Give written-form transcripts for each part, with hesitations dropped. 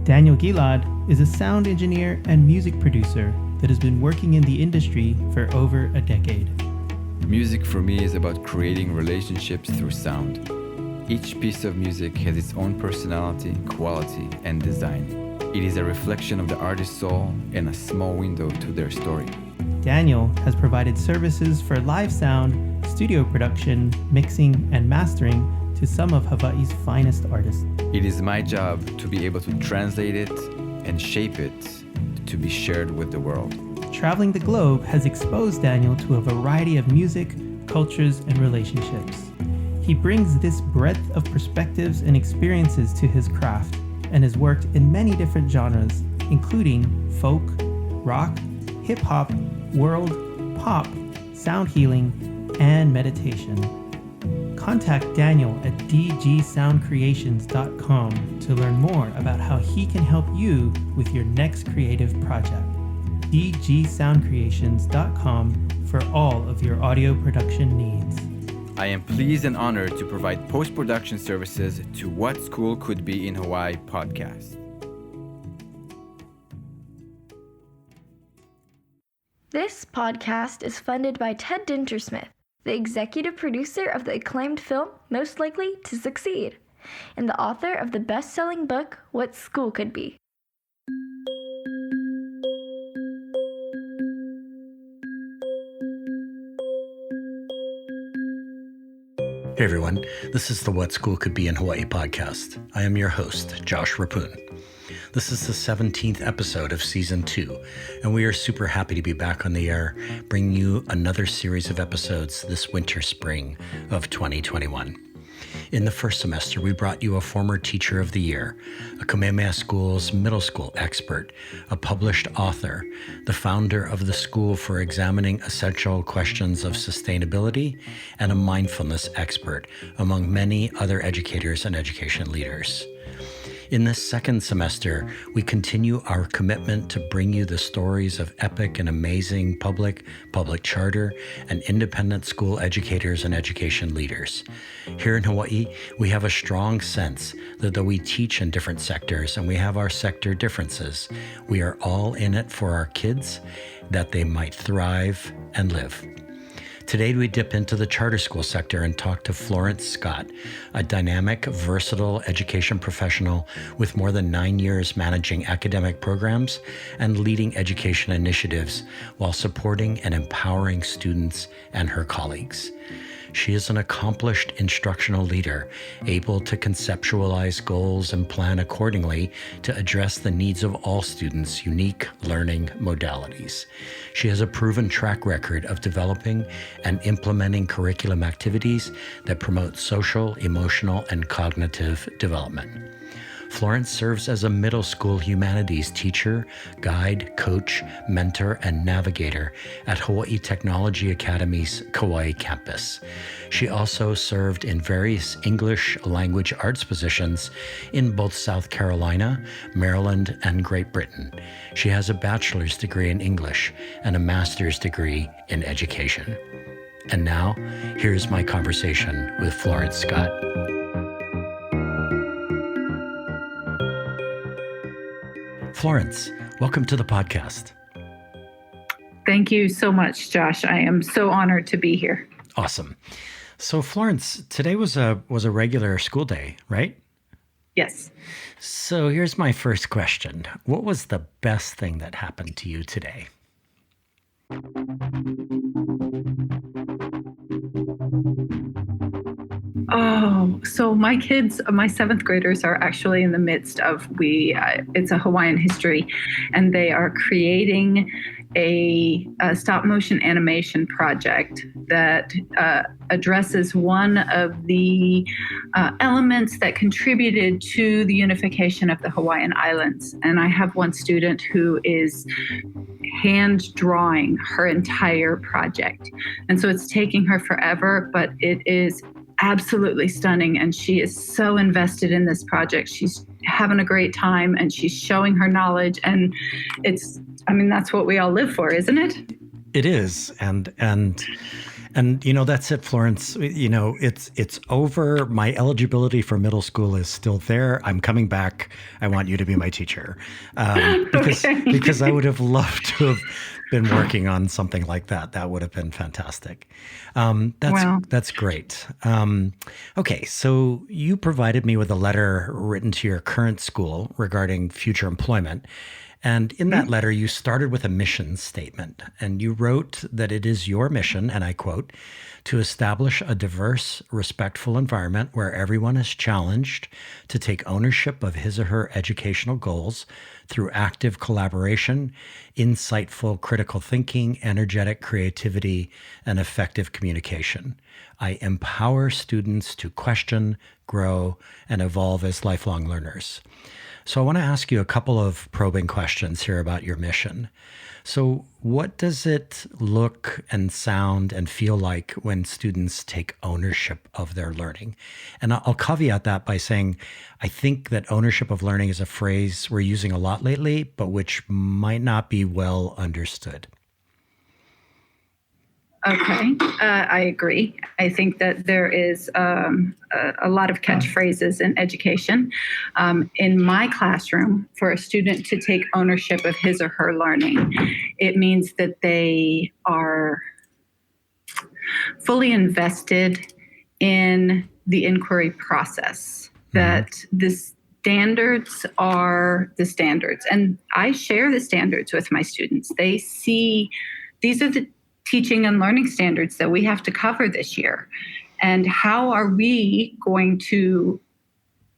Daniel Gilad is a sound engineer and music producer that has been working in the industry for over a decade. Music for me is about creating relationships through sound. Each piece of music has its own personality, quality, and design. It is a reflection of the artist's soul and a small window to their story. Daniel has provided services for live sound, studio production, mixing, and mastering to some of Hawaii's finest artists. It is my job to be able to translate it and shape it to be shared with the world. Traveling the globe has exposed Daniel to a variety of music, cultures, and relationships. He brings this breadth of perspectives and experiences to his craft and has worked in many different genres, including folk, rock, hip-hop, world, pop, sound healing, and meditation. Contact Daniel at dgsoundcreations.com to learn more about how he can help you with your next creative project. dgsoundcreations.com for all of your audio production needs. I am pleased and honored to provide post-production services to What School Could Be in Hawaii podcast. This podcast is funded by Ted Dintersmith, the executive producer of the acclaimed film Most Likely to Succeed, and the author of the best-selling book What School Could Be. Hey everyone, this is the What School Could Be in Hawaii podcast. I am your host, Josh Rapun. This is the 17th episode of Season 2, and we are super happy to be back on the air, bringing you another series of episodes this winter-spring of 2021. In the first semester, we brought you a former Teacher of the Year, a Kamehameha School's middle school expert, a published author, the founder of the School for Examining Essential Questions of Sustainability, and a mindfulness expert, among many other educators and education leaders. In this second semester, we continue our commitment to bring you the stories of epic and amazing public charter, and independent school educators and education leaders. Here in Hawaii, we have a strong sense that though we teach in different sectors and we have our sector differences, we are all in it for our kids, that they might thrive and live. Today, we dip into the charter school sector and talk to Florence Scott, a dynamic, versatile education professional with more than 9 years managing academic programs and leading education initiatives while supporting and empowering students and her colleagues. She is an accomplished instructional leader, able to conceptualize goals and plan accordingly to address the needs of all students' unique learning modalities. She has a proven track record of developing and implementing curriculum activities that promote social, emotional, and cognitive development. Florence serves as a middle school humanities teacher, guide, coach, mentor, and navigator at Hawaii Technology Academy's Kauai campus. She also served in various English language arts positions in both South Carolina, Maryland, and Great Britain. She has a bachelor's degree in English and a master's degree in education. And now, here's my conversation with Florence Scott. Florence, welcome to the podcast. Thank you so much, Josh. I am so honored to be here. Awesome. So Florence, today was a regular school day, right? Yes. So here's my first question. What was the best thing that happened to you today? Oh, so my kids, my seventh graders are actually in the midst of, it's a Hawaiian history, and they are creating a stop motion animation project that addresses one of the elements that contributed to the unification of the Hawaiian Islands. And I have one student who is hand drawing her entire project. And so it's taking her forever, but it is absolutely stunning. And she is so invested in this project. She's having a great time and she's showing her knowledge. And that's what we all live for, isn't it? It is. And And that's it, Florence. It's over. My eligibility for middle school is still there. I'm coming back. I want you to be my teacher, because I would have loved to have been working on something like that. That would have been fantastic. That's great. Okay, so you provided me with a letter written to your current school regarding future employment. And in that letter, you started with a mission statement, and you wrote that it is your mission, and I quote, to establish a diverse, respectful environment where everyone is challenged to take ownership of his or her educational goals through active collaboration, insightful critical thinking, energetic creativity, and effective communication. I empower students to question, grow, and evolve as lifelong learners. So I want to ask you a couple of probing questions here about your mission. So what does it look and sound and feel like when students take ownership of their learning? And I'll caveat that by saying, I think that ownership of learning is a phrase we're using a lot lately, but which might not be well understood. Okay, I agree. I think that there is a lot of catchphrases in education. In my classroom, for a student to take ownership of his or her learning, it means that they are fully invested in the inquiry process, that the standards are the standards. And I share the standards with my students. They see these are the teaching and learning standards that we have to cover this year. And how are we going to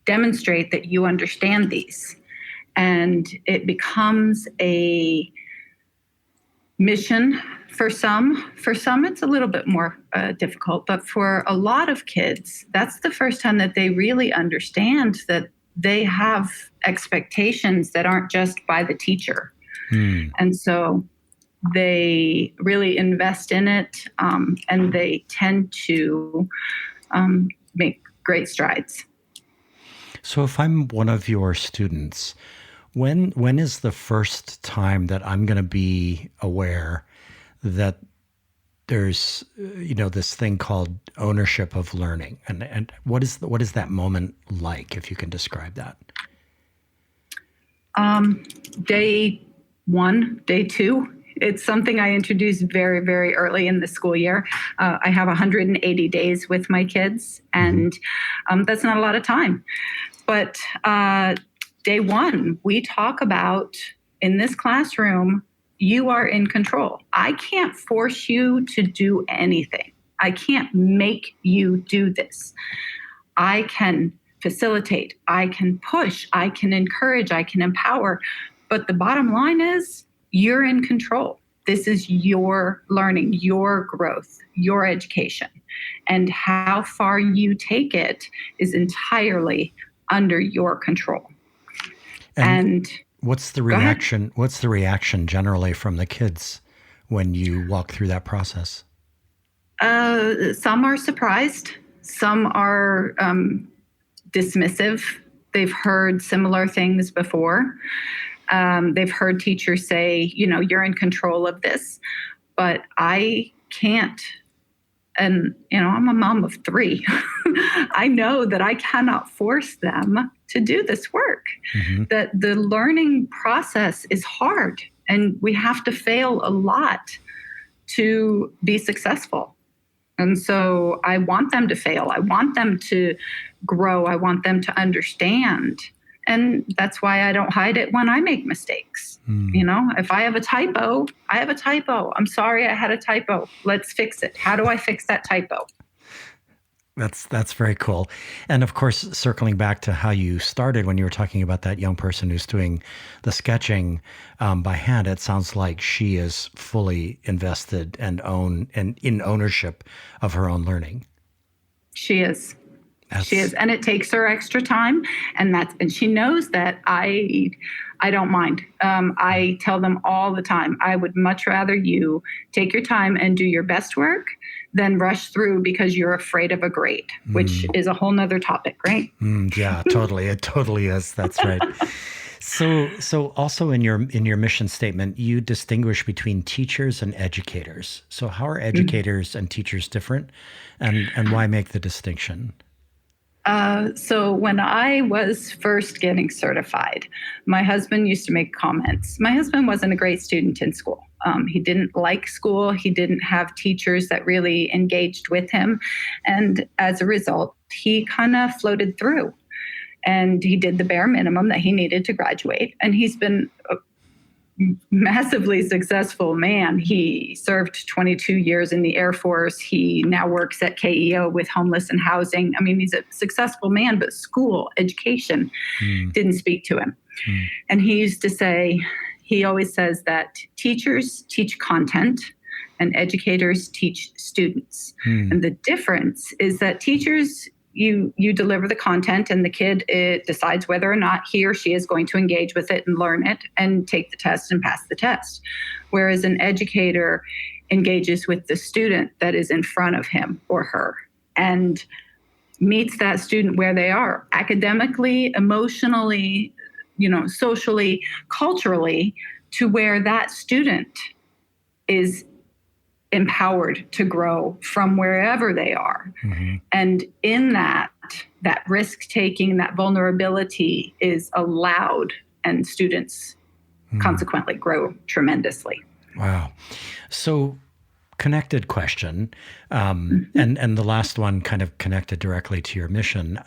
demonstrate that you understand these? And it becomes a mission for some. For some, it's a little bit more difficult. But for a lot of kids, that's the first time that they really understand that they have expectations that aren't just by the teacher. And so they really invest in it, and they tend to make great strides. So if I'm one of your students, when is the first time that I'm going to be aware that there's this thing called ownership of learning, and what is that moment like, if you can describe that? Day 1, day 2. It's something I introduced very, very early in the school year. I have 180 days with my kids, and that's not a lot of time. But day 1, we talk about, in this classroom, you are in control. I can't force you to do anything. I can't make you do this. I can facilitate, I can push, I can encourage, I can empower. But the bottom line is, you're in control. This is your learning, your growth, your education. And how far you take it is entirely under your control. And what's the reaction? What's the reaction generally from the kids when you walk through that process? Some are surprised. Some are dismissive. They've heard similar things before. They've heard teachers say, you're in control of this, but I can't. And, I'm a mom of 3. I know that I cannot force them to do this work, that the learning process is hard, and we have to fail a lot to be successful. And so I want them to fail. I want them to grow. I want them to understand. And that's why I don't hide it when I make mistakes. If I have a typo, I have a typo. I'm sorry I had a typo. Let's fix it. How do I fix that typo? That's very cool. And of course, circling back to how you started when you were talking about that young person who's doing the sketching by hand, it sounds like she is fully invested and in ownership of her own learning. She is. She is, and it takes her extra time, and she knows that I don't mind. I tell them all the time, I would much rather you take your time and do your best work than rush through because you're afraid of a grade, which is a whole nother topic, right? Yeah, totally. It totally is. That's right. So also in your mission statement, you distinguish between teachers and educators. So how are educators and teachers different, and why make the distinction? So when I was first getting certified, my husband used to make comments. My husband wasn't a great student in school. He didn't like school. He didn't have teachers that really engaged with him. And as a result, he kind of floated through. And he did the bare minimum that he needed to graduate. And he's been a massively successful man. He served 22 years in the Air Force. He now works at KEO with homeless and housing. I mean, he's a successful man, but school, education didn't speak to him. And he used to say, he always says that teachers teach content and educators teach students. And the difference is that teachers, you deliver the content and the kid decides whether or not he or she is going to engage with it and learn it and take the test and pass the test. Whereas an educator engages with the student that is in front of him or her and meets that student where they are, academically, emotionally, socially, culturally, to where that student is empowered to grow from wherever they are. And in that risk-taking, that vulnerability is allowed, and students consequently grow tremendously. Wow. So connected question, and the last one kind of connected directly to your mission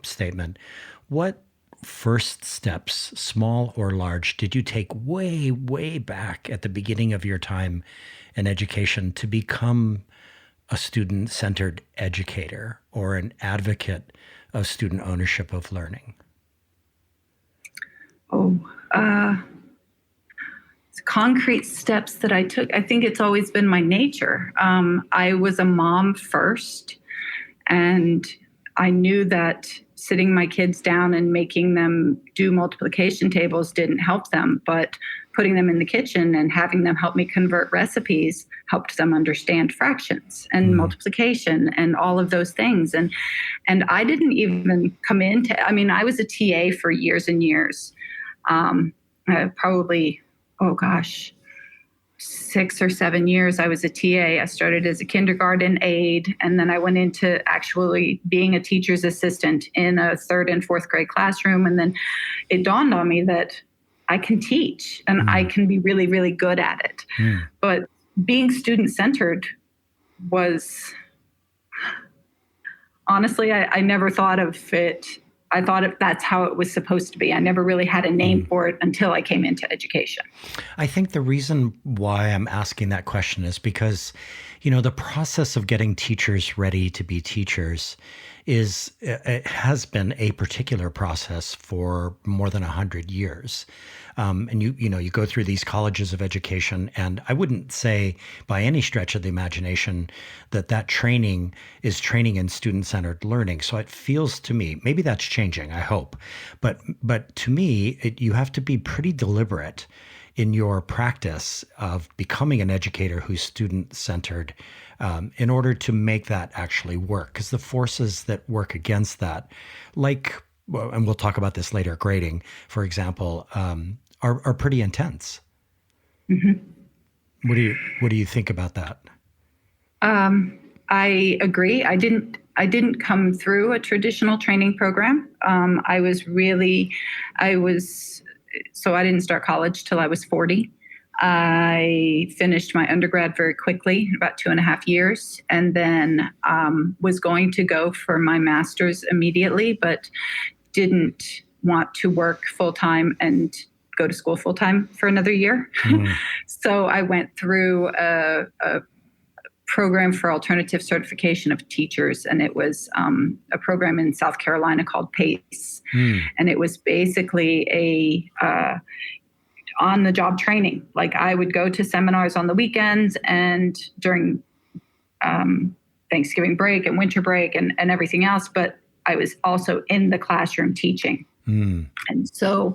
statement. What first steps, small or large, did you take way, way back at the beginning of your time in education to become a student-centered educator or an advocate of student ownership of learning? Concrete steps that I took. I think it's always been my nature. I was a mom first, and I knew that sitting my kids down and making them do multiplication tables didn't help them, but putting them in the kitchen and having them help me convert recipes helped them understand fractions and multiplication and all of those things. And I didn't even come into, I was a TA for years and years. Probably, 6 or 7 years I was a TA. I started as a kindergarten aide, and then I went into actually being a teacher's assistant in a 3rd and 4th grade classroom. And then it dawned on me that I can teach and I can be really, really good at it. But being student-centered was, honestly, I never thought of it. I thought that's how it was supposed to be. I never really had a name for it until I came into education. I think the reason why I'm asking that question is because, the process of getting teachers ready to be teachers it has been a particular process for more than 100 years. And you go through these colleges of education, and I wouldn't say by any stretch of the imagination that training is training in student-centered learning. So it feels to me, maybe that's changing, I hope, but to me, you have to be pretty deliberate in your practice of becoming an educator who's student-centered in order to make that actually work. Because the forces that work against that, and we'll talk about this later, grading, for example, are pretty intense. What do you think about that? I agree. I didn't come through a traditional training program. So I didn't start college till I was 40. I finished my undergrad very quickly, about 2.5 years, and then was going to go for my master's immediately, but didn't want to work full-time and go to school full-time for another year. So I went through a program for alternative certification of teachers, and it was a program in South Carolina called PACE. And it was basically a on-the-job training. Like, I would go to seminars on the weekends and during Thanksgiving break and winter break and everything else, but I was also in the classroom teaching. And so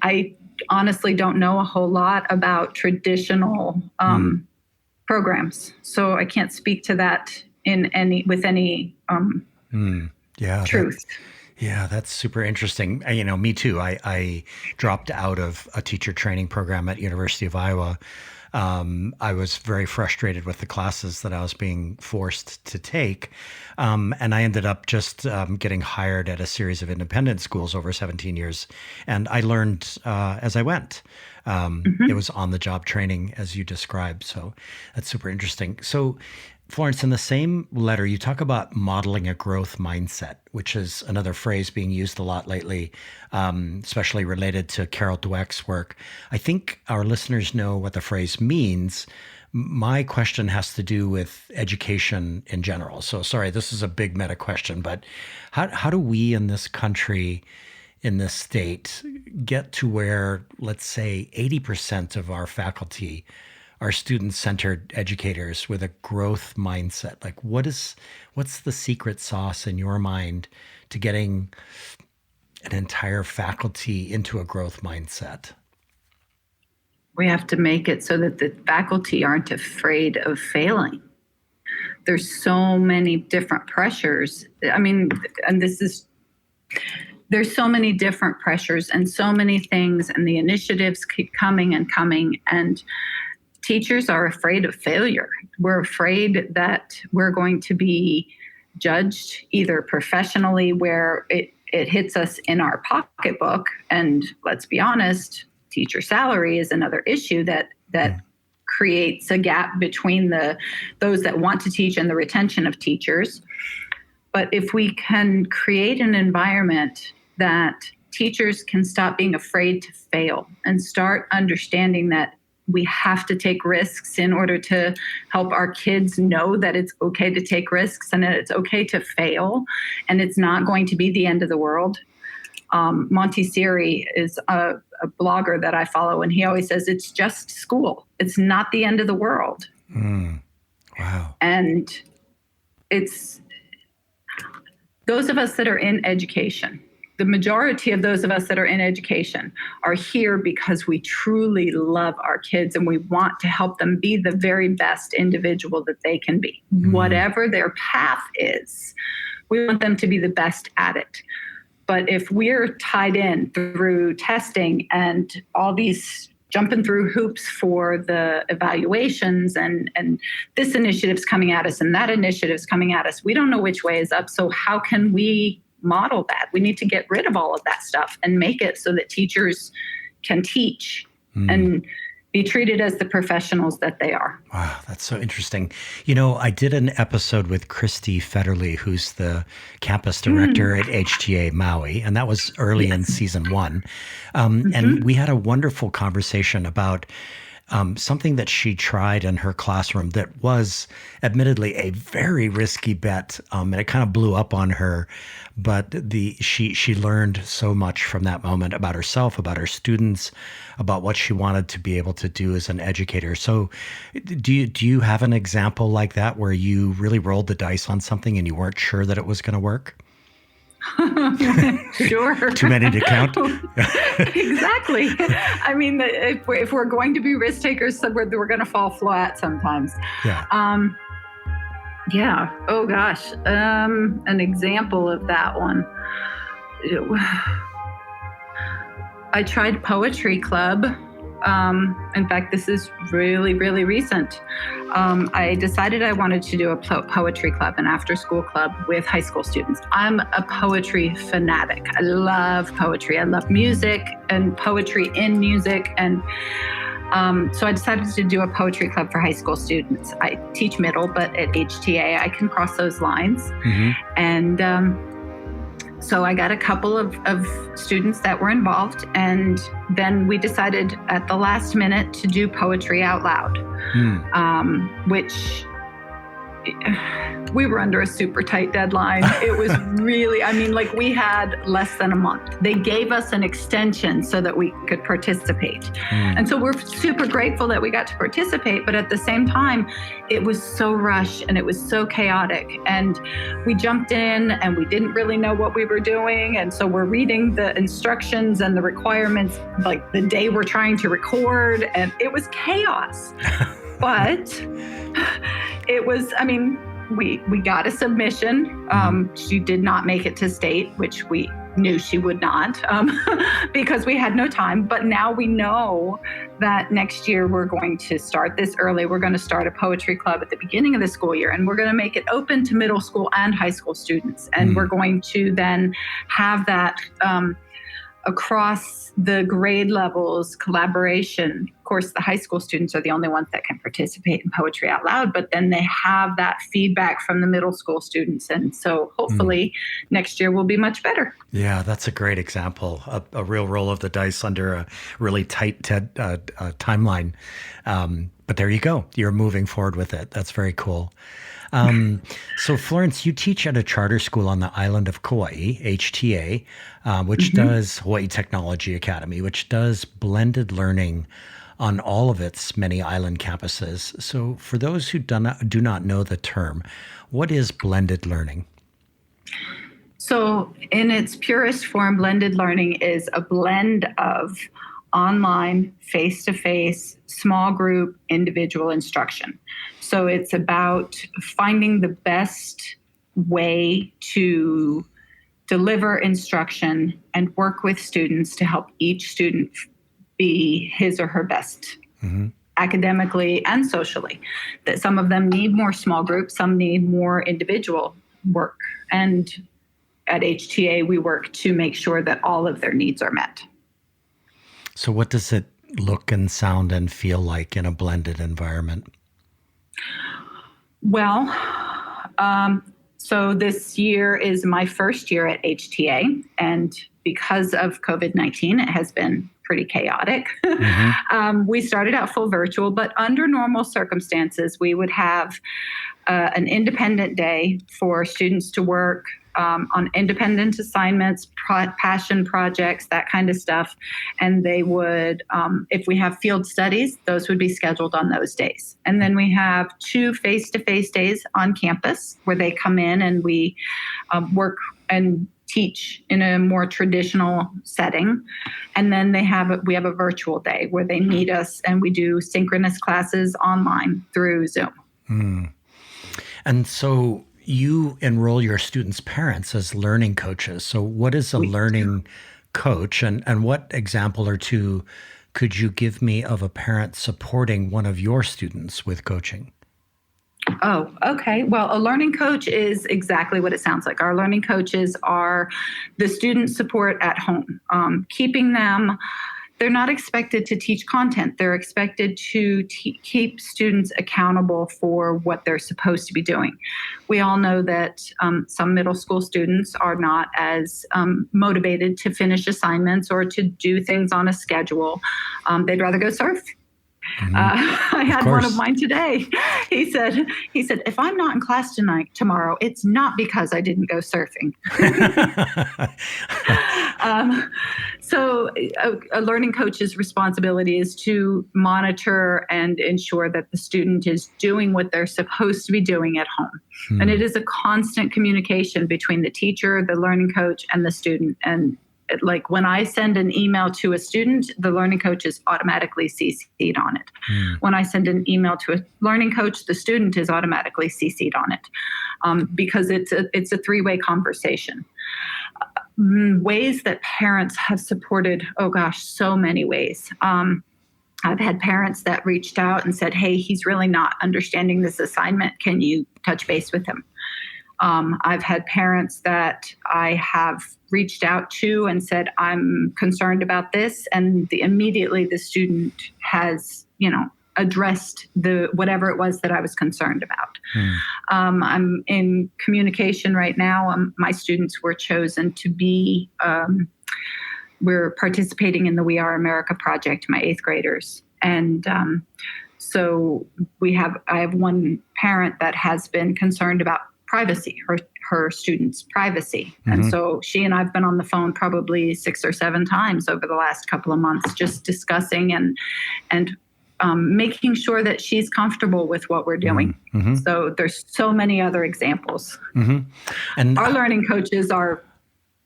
I honestly don't know a whole lot about traditional programs. So I can't speak to that with any truth. Yeah, that's super interesting. Me too. I dropped out of a teacher training program at University of Iowa. I was very frustrated with the classes that I was being forced to take. And I ended up just getting hired at a series of independent schools over 17 years. And I learned as I went. It was on the job training as you described. So that's super interesting. So Florence, in the same letter, you talk about modeling a growth mindset, which is another phrase being used a lot lately, especially related to Carol Dweck's work. I think our listeners know what the phrase means. My question has to do with education in general. So sorry, this is a big meta question, but how do we in this country, in this state, get to where, let's say, 80% of our faculty are student-centered educators with a growth mindset? Like, what's the secret sauce in your mind to getting an entire faculty into a growth mindset? We have to make it so that the faculty aren't afraid of failing. There's so many different pressures. There's so many different pressures and so many things, and the initiatives keep coming and coming, and teachers are afraid of failure. We're afraid that we're going to be judged either professionally, where it hits us in our pocketbook. And let's be honest, teacher salary is another issue that creates a gap between those that want to teach and the retention of teachers. But if we can create an environment that teachers can stop being afraid to fail and start understanding that we have to take risks in order to help our kids know that it's okay to take risks and that it's okay to fail, and it's not going to be the end of the world. Monty Siri is a blogger that I follow, and he always says it's just school. It's not the end of the world. Wow. And it's those of us that are in education. The majority of those of us that are in education are here because we truly love our kids and we want to help them be the very best individual that they can be. Whatever their path is, we want them to be the best at it. But if we're tied in through testing and all these jumping through hoops for the evaluations and this initiative's coming at us and that initiative's coming at us, we don't know which way is up. So how can we model that? We need to get rid of all of that stuff and make it so that teachers can teach and be treated as the professionals that they are. Wow, that's so interesting. I did an episode with Christy Federle, who's the campus director at HTA Maui, and that was early in season 1. And we had a wonderful conversation about something that she tried in her classroom that was admittedly a very risky bet, and it kind of blew up on her. But she learned so much from that moment about herself, about her students, about what she wanted to be able to do as an educator. So do you have an example like that where you really rolled the dice on something and you weren't sure that it was going to work? Sure. Too many to count. Exactly. I mean, if we're going to be risk takers, we're going to fall flat sometimes. Yeah. Yeah. Oh gosh. An example of that one. I tried poetry club. In fact, this is really, really recent. I decided I wanted to do a poetry club, an after-school club with high school students. I'm a poetry fanatic. I love poetry. I love music and poetry in music. And so I decided to do a poetry club for high school students. I teach middle, but at HTA, I can cross those lines. And so I got a couple of students that were involved, and then we decided at the last minute to do poetry out loud, which we were under a super tight deadline. It was really, we had less than a month. They gave us an extension so that we could participate. And so we're super grateful that we got to participate, but at the same time, it was so rushed and it was so chaotic. And we jumped in and we didn't really know what we were doing. And so we're reading the instructions and the requirements like the day we're trying to record, and it was chaos. But it was, we got a submission. She did not make it to state, which we knew she would not because we had no time. But now we know that next year we're going to start this early. We're going to start a poetry club at the beginning of the school year, and we're going to make it open to middle school and high school students. And we're going to then have that across the grade levels collaboration. Of course, the high school students are the only ones that can participate in Poetry Out Loud, but then they have that feedback from the middle school students. And so hopefully next year will be much better. Yeah, that's a great example, a real roll of the dice under a really tight timeline. But there you go. You're moving forward with it. That's very cool. So Florence, you teach at a charter school on the island of Kauai, HTA, which does Hawaii Technology Academy, which does blended learning on all of its many island campuses. So for those who do not know the term, what is blended learning? So in its purest form, blended learning is a blend of online, face-to-face, small group, individual instruction. So it's about finding the best way to deliver instruction and work with students to help each student be his or her best academically and socially. That some of them need more small groups, some need more individual work. And at HTA, we work to make sure that all of their needs are met. So what does it look and sound and feel like in a blended environment? Well, so this year is my first year at HTA, and because of COVID-19, it has been pretty chaotic. We started out full virtual, but under normal circumstances, we would have an independent day for students to work on independent assignments, passion projects, that kind of stuff. And they would, if we have field studies, those would be scheduled on those days. And then we have 2 face-to-face days on campus where they come in and we work and teach in a more traditional setting. And then we have a virtual day where they meet us and we do synchronous classes online through Zoom. And so you enroll your students' parents as learning coaches. So what is a learning coach, and what example or two could you give me of a parent supporting one of your students with coaching? Oh, okay. Well, a learning coach is exactly what it sounds like. Our learning coaches are the student support at home, keeping them. They're not expected to teach content. They're expected to keep students accountable for what they're supposed to be doing. We all know that some middle school students are not as motivated to finish assignments or to do things on a schedule. They'd rather go surf. I had one of mine today. He said, if I'm not in class tomorrow, it's not because I didn't go surfing. So a learning coach's responsibility is to monitor and ensure that the student is doing what they're supposed to be doing at home. And it is a constant communication between the teacher, the learning coach, and the student. And like when I send an email to a student, the learning coach is automatically CC'd on it. When I send an email to a learning coach, the student is automatically CC'd on it because it's a 3-way conversation. Ways that parents have supported, so many ways. I've had parents that reached out and said, hey, he's really not understanding this assignment. Can you touch base with him? I've had parents that I have reached out to and said, I'm concerned about this. And immediately the student has, addressed whatever it was that I was concerned about. I'm in communication right now. My students were chosen to be, we're participating in the We Are America project, my 8th graders. And so I have one parent that has been concerned about privacy, her students' privacy. And so she and I've been on the phone probably 6 or 7 times over the last couple of months, just discussing and making sure that she's comfortable with what we're doing. So there's so many other examples. And our learning coaches are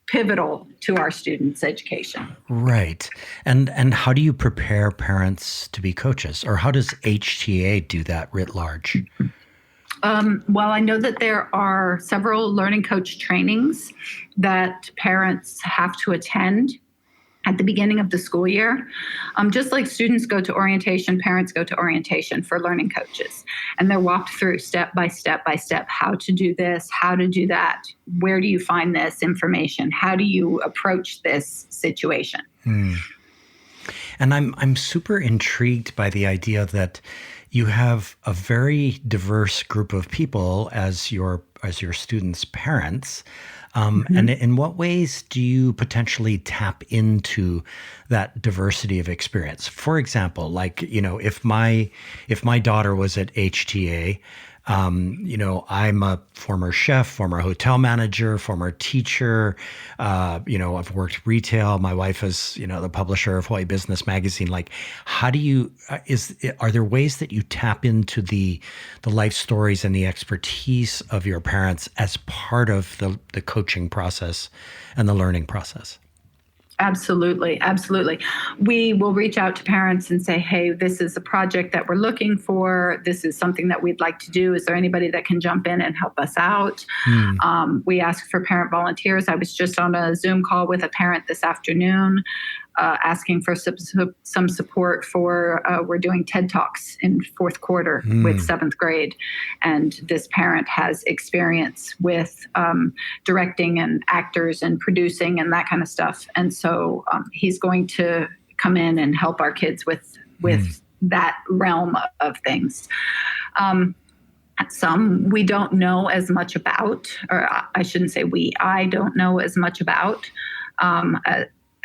pivotal to our students' education. Right. And how do you prepare parents to be coaches? Or how does HTA do that writ large? Well, I know that there are several learning coach trainings that parents have to attend at the beginning of the school year. Just like students go to orientation, parents go to orientation for learning coaches. And they're walked through step by step by step, how to do this, how to do that. Where do you find this information? How do you approach this situation? And I'm super intrigued by the idea that you have a very diverse group of people as your students' parents. And in what ways do you potentially tap into that diversity of experience? For example, like, if my daughter was at HTA, I'm a former chef, former hotel manager, former teacher. I've worked retail. My wife is, the publisher of Hawaii Business Magazine. Like, how do you, are there ways that you tap into the life stories and the expertise of your parents as part of the coaching process and the learning process? Absolutely. Absolutely. We will reach out to parents and say, hey, this is a project that we're looking for. This is something that we'd like to do. Is there anybody that can jump in and help us out? We ask for parent volunteers. I was just on a Zoom call with a parent this afternoon asking for some support for, we're doing TED Talks in fourth quarter with seventh grade. And this parent has experience with directing and actors and producing and that kind of stuff. And so he's going to come in and help our kids with that realm of things. Some we don't know as much about, or I shouldn't say I don't know as much about.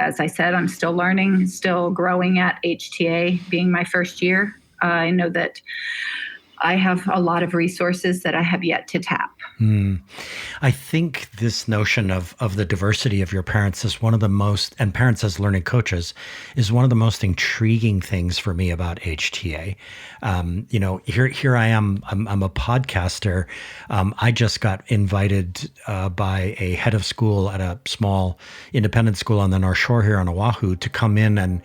As I said, I'm still learning, still growing at HTA, being my first year. I know that I have a lot of resources that I have yet to tap. I think this notion of the diversity of your parents is one of the most, and parents as learning coaches, is one of the most intriguing things for me about HTA. Here I am, I'm a podcaster. I just got invited by a head of school at a small independent school on the North Shore here on Oahu to come in and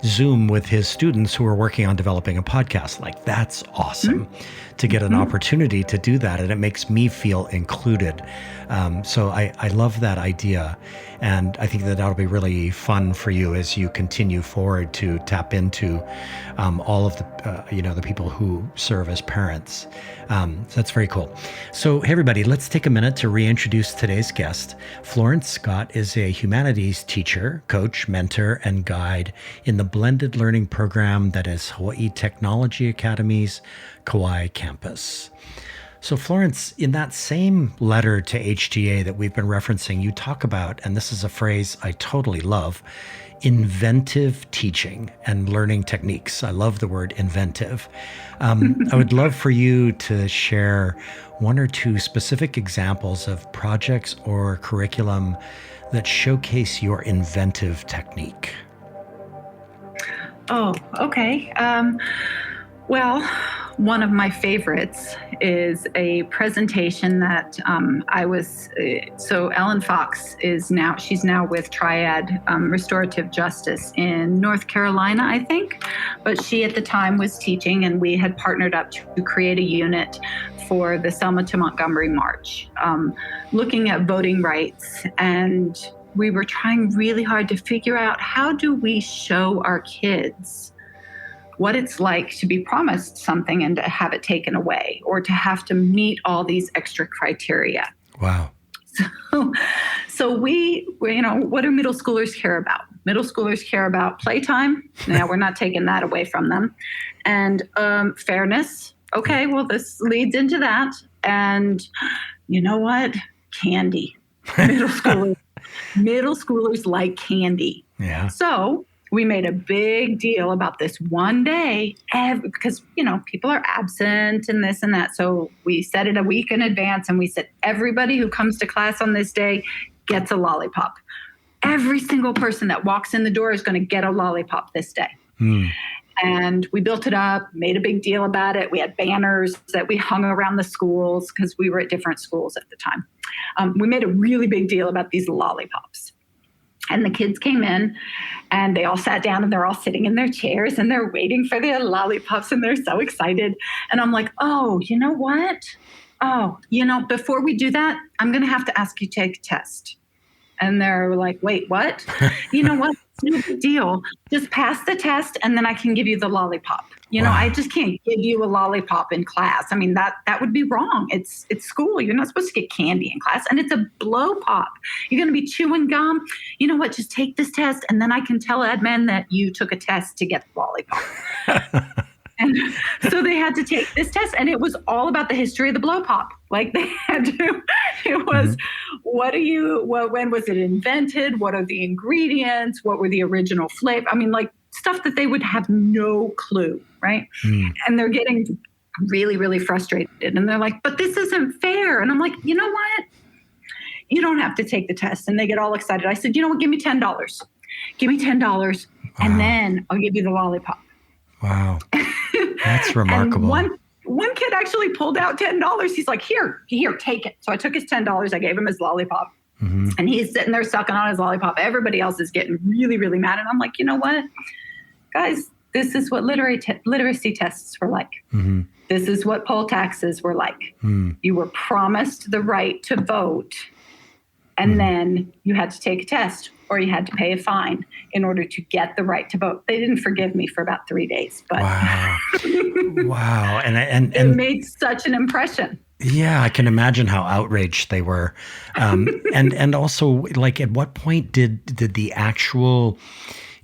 Zoom with his students who are working on developing a podcast. Like, that's awesome to get an opportunity to do that. And it makes me feel included. So I love that idea. And I think that that'll be really fun for you as you continue forward to tap into all of the people who serve as parents. So that's very cool. So, hey, everybody, let's take a minute to reintroduce today's guest. Florence Scott is a humanities teacher, coach, mentor, and guide in the blended learning program that is Hawaii Technology Academy's Kauai campus. So Florence, in that same letter to HTA that we've been referencing, you talk about, and this is a phrase I totally love, inventive teaching and learning techniques. I love the word inventive. I would love for you to share one or two specific examples of projects or curriculum that showcase your inventive technique. Oh, okay. Well, one of my favorites is a presentation that so Ellen Fox she's now with Triad Restorative Justice in North Carolina, I think. But she at the time was teaching, and we had partnered up to create a unit for the Selma to Montgomery March, looking at voting rights. And we were trying really hard to figure out, how do we show our kids what it's like to be promised something and to have it taken away, or to have to meet all these extra criteria. Wow. So we, what do middle schoolers care about? Middle schoolers care about playtime. Now, we're not taking that away from them. And fairness. Okay, well, this leads into that. And you know what? Candy. Middle schoolers like candy. Yeah. So we made a big deal about this one day because, people are absent and this and that. So we set it a week in advance, and we said, everybody who comes to class on this day gets a lollipop. Every single person that walks in the door is going to get a lollipop this day. And we built it up, made a big deal about it. We had banners that we hung around the schools because we were at different schools at the time. We made a really big deal about these lollipops. And the kids came in and they all sat down and they're all sitting in their chairs and they're waiting for their lollipops and they're so excited. And I'm like, oh, you know what? Oh, before we do that, I'm going to have to ask you to take a test. And they're like, wait, what? You know what? It's no big deal. Just pass the test and then I can give you the lollipop. Wow. I just can't give you a lollipop in class. I mean, that would be wrong. It's school. You're not supposed to get candy in class. And it's a blow pop. You're going to be chewing gum. You know what? Just take this test and then I can tell admin that you took a test to get the lollipop. And so they had to take this test, and it was all about the history of the blow pop. Like they had to, it was, when was it invented? What are the ingredients? What were the original flavor? I mean, like stuff that they would have no clue, right? And they're getting really, really frustrated. And they're like, but this isn't fair. And I'm like, you know what? You don't have to take the test. And they get all excited. I said, you know what? Give me $10. Give me $10, and then I'll give you the lollipop. Wow. That's remarkable. And one kid actually pulled out $10. He's like, here, take it. So I took his $10. I gave him his lollipop. And he's sitting there sucking on his lollipop. Everybody else is getting really, really mad. And I'm like, you know what? Guys, this is what literacy tests were like. This is what poll taxes were like. You were promised the right to vote, and then you had to take a test or you had to pay a fine in order to get the right to vote. They didn't forgive me for about 3 days, but wow. Wow. And it made such an impression. Yeah, I can imagine how outraged they were. And also, like, at what point did the actual,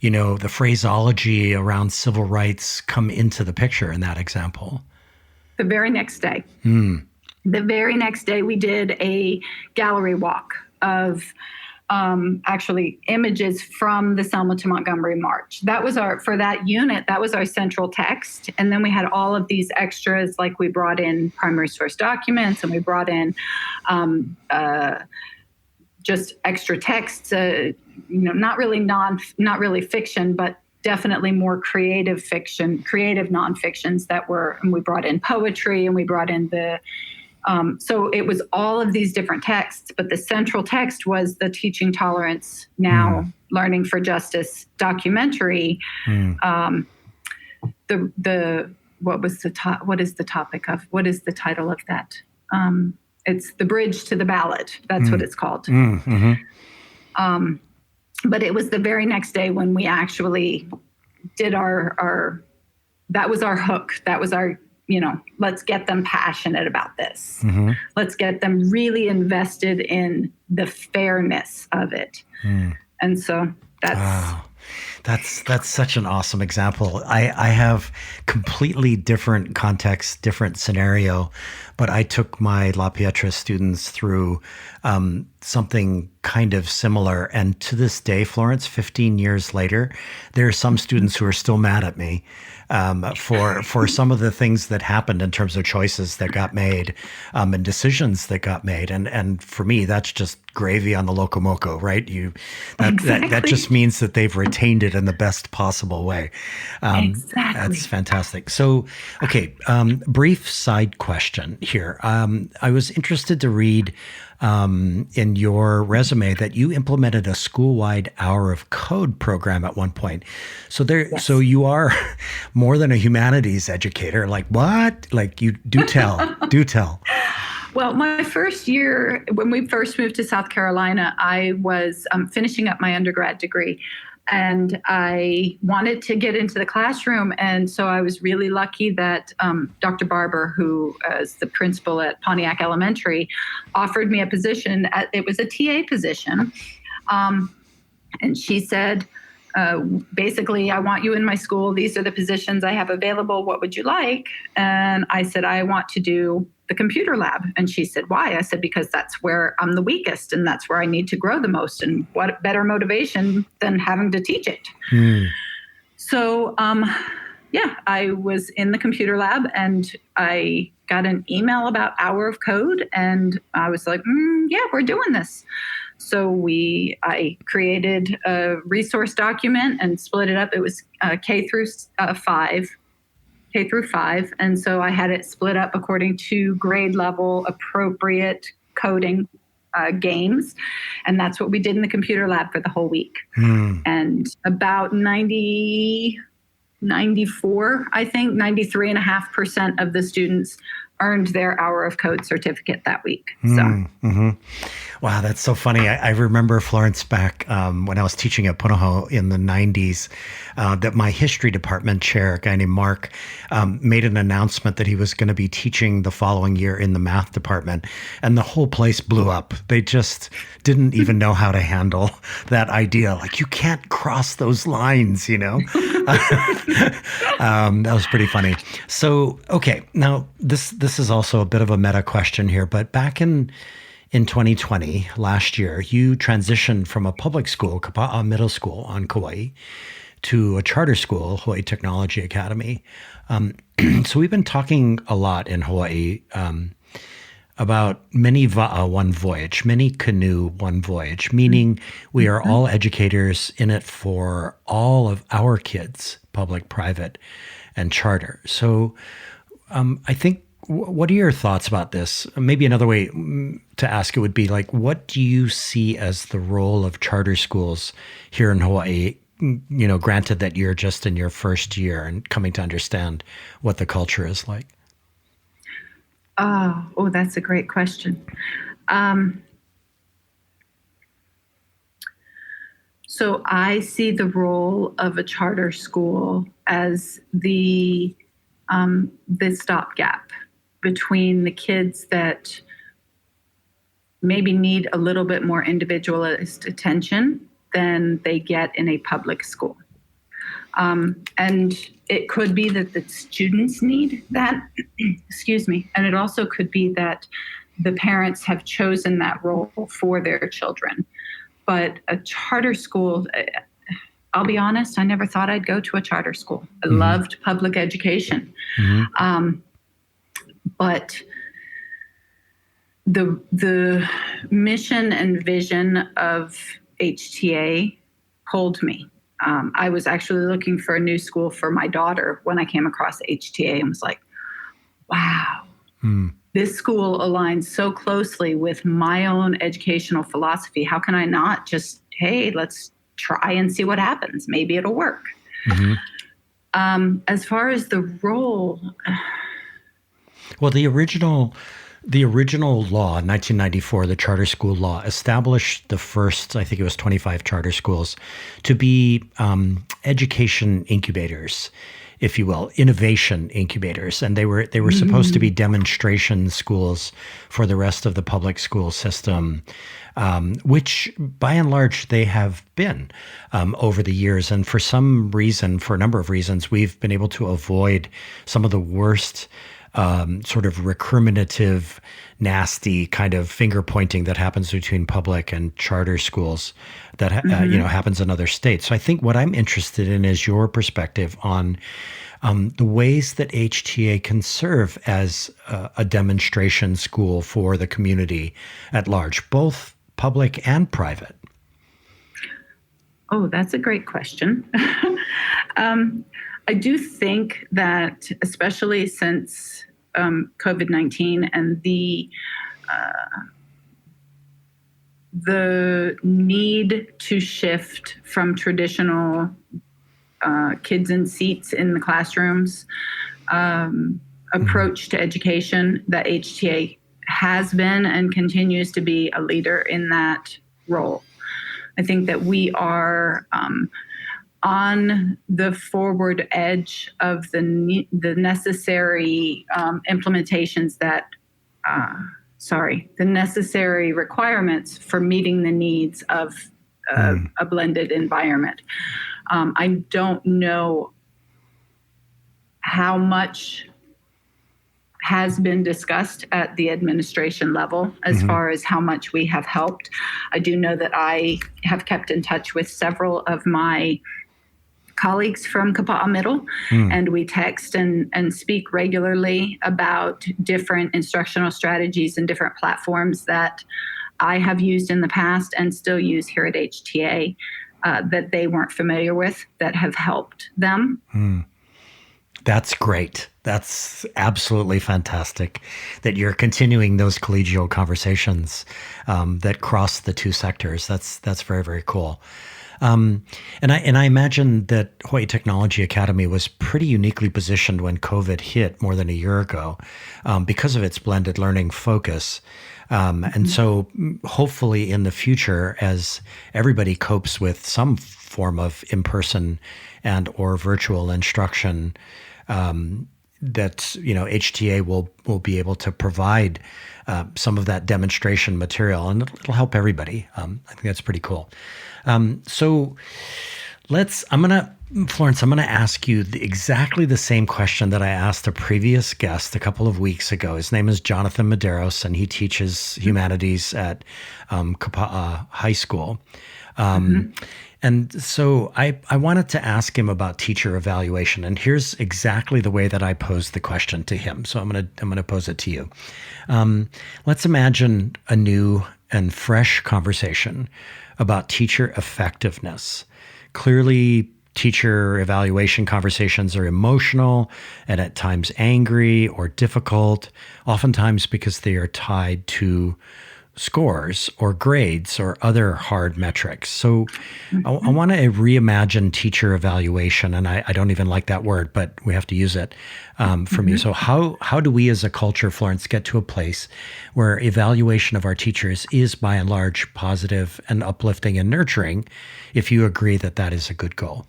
the phraseology around civil rights come into the picture in that example? The very next day. The very next day, we did a gallery walk of actually images from the Selma to Montgomery March. That was for that unit, that was our central text. And then we had all of these extras, like we brought in primary source documents and we brought in just extra texts, not really fiction, but definitely more creative fiction, creative nonfictions and we brought in poetry and we brought in so it was all of these different texts, but the central text was the Teaching Tolerance Now, Learning for Justice documentary. What is the title of that? It's The Bridge to the Ballot. That's what it's called. But it was the very next day when we actually did that was our hook. That was our, let's get them passionate about this. Let's get them really invested in the fairness of it. And so that's such an awesome example. I have completely different context, different scenario, but I took my La Pietra students through something kind of similar. And to this day, Florence, 15 years later, there are some students who are still mad at me for some of the things that happened in terms of choices that got made and decisions that got made. And for me, that's just gravy on the locomoco, right? That just means that they've retained it in the best possible way. Exactly. That's fantastic. So, okay, brief side question here. I was interested to read in your resume that you implemented a school-wide hour of code program at one point. So Yes. So you are more than a humanities educator. Like what? Like you do tell, do tell. Well, my first year, when we first moved to South Carolina, I was finishing up my undergrad degree. And I wanted to get into the classroom. And so I was really lucky that Dr. Barber, who is the principal at Pontiac Elementary, offered me a position. It was a TA position. And she said, basically, I want you in my school. These are the positions I have available. What would you like? And I said, I want to do the computer lab. And she said, why? I said, because that's where I'm the weakest and that's where I need to grow the most. And what better motivation than having to teach it? So, I was in the computer lab and I got an email about Hour of Code. And I was like, we're doing this. So I created a resource document and split it up. It was K through 5. And so I had it split up according to grade level appropriate coding games. And that's what we did in the computer lab for the whole week. And about 94, I think, 93.5% of the students earned their hour of code certificate that week. So. Wow, that's so funny. I remember, Florence, back when I was teaching at Punahou in the 90s, that my history department chair, a guy named Mark, made an announcement that he was going to be teaching the following year in the math department. And the whole place blew up. They just didn't even know how to handle that idea. Like, you can't cross those lines, you know? That was pretty funny. So, okay, now this is also a bit of a meta question here, but back in 2020, last year, you transitioned from a public school, Kapa'a Middle School on Kauai, to a charter school, Hawaii Technology Academy. So we've been talking a lot in Hawaii about many va'a, one voyage, many canoe, one voyage, meaning we are all educators in it for all of our kids, public, private, and charter. So I think, what are your thoughts about this? Maybe another way to ask it would be like, what do you see as the role of charter schools here in Hawaii? You know, granted that you're just in your first year and coming to understand what the culture is like. Oh, that's a great question. So I see the role of a charter school as the stopgap between the kids that maybe need a little bit more individualist attention than they get in a public school. And it could be that the students need that, excuse me, and it also could be that the parents have chosen that role for their children. But a charter school, I'll be honest, I never thought I'd go to a charter school. I loved public education. But the mission and vision of HTA pulled me. I was actually looking for a new school for my daughter when I came across HTA and was like, wow, this school aligns so closely with my own educational philosophy. How can I not just, hey, let's try and see what happens. Maybe it'll work. As far as the role... Well, the original law, 1994, the charter school law, established the first, I think it was 25 charter schools, to be education incubators, if you will, innovation incubators. And they were supposed to be demonstration schools for the rest of the public school system, which by and large they have been over the years. And for some reason, for a number of reasons, we've been able to avoid some of the worst sort of recriminative, nasty kind of finger pointing that happens between public and charter schools that happens in other states. So I think what I'm interested in is your perspective on the ways that HTA can serve as a demonstration school for the community at large, both public and private. Oh, that's a great question. I do think that, especially since COVID-19 and the need to shift from traditional kids in seats in the classrooms approach to education, that HTA has been and continues to be a leader in that role. I think that we are on the forward edge of the necessary implementations that, the necessary requirements for meeting the needs of a blended environment. I don't know how much has been discussed at the administration level as far as how much we have helped. I do know that I have kept in touch with several of my colleagues from Kapa'a Middle, and we text and speak regularly about different instructional strategies and different platforms that I have used in the past and still use here at HTA that they weren't familiar with, that have helped them. That's great. That's absolutely fantastic that you're continuing those collegial conversations that cross the two sectors. That's very, very cool. And I imagine that Hawaii Technology Academy was pretty uniquely positioned when COVID hit more than a year ago because of its blended learning focus. And so hopefully in the future, as everybody copes with some form of in-person and or virtual instruction, that HTA will be able to provide some of that demonstration material, and it'll help everybody. I think that's pretty cool. So Florence, I'm going to ask you exactly the same question that I asked a previous guest a couple of weeks ago. His name is Jonathan Medeiros, and he teaches humanities at Kapa'a High School. And so I wanted to ask him about teacher evaluation, and here's exactly the way that I posed the question to him. So I'm going to pose it to you. Let's imagine a new and fresh conversation about teacher effectiveness. Clearly, teacher evaluation conversations are emotional and at times angry or difficult, oftentimes because they are tied to scores or grades or other hard metrics. So I want to reimagine teacher evaluation, and I don't even like that word, but we have to use it from you. So how do we as a culture, Florence, get to a place where evaluation of our teachers is by and large positive and uplifting and nurturing, if you agree that that is a good goal?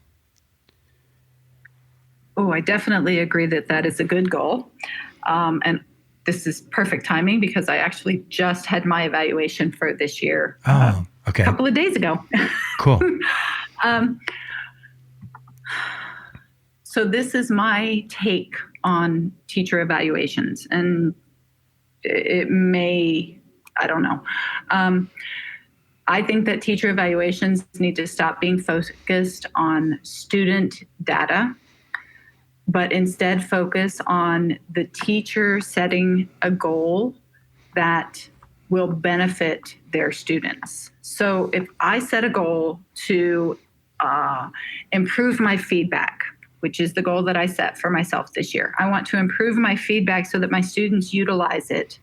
Oh, I definitely agree that that is a good goal. And this is perfect timing because I actually just had my evaluation for this year a couple of days ago. Cool. So this is my take on teacher evaluations, and it may, I don't know. I think that teacher evaluations need to stop being focused on student data, but instead focus on the teacher setting a goal that will benefit their students. So if I set a goal to improve my feedback, which is the goal that I set for myself this year, I want to improve my feedback so that my students utilize it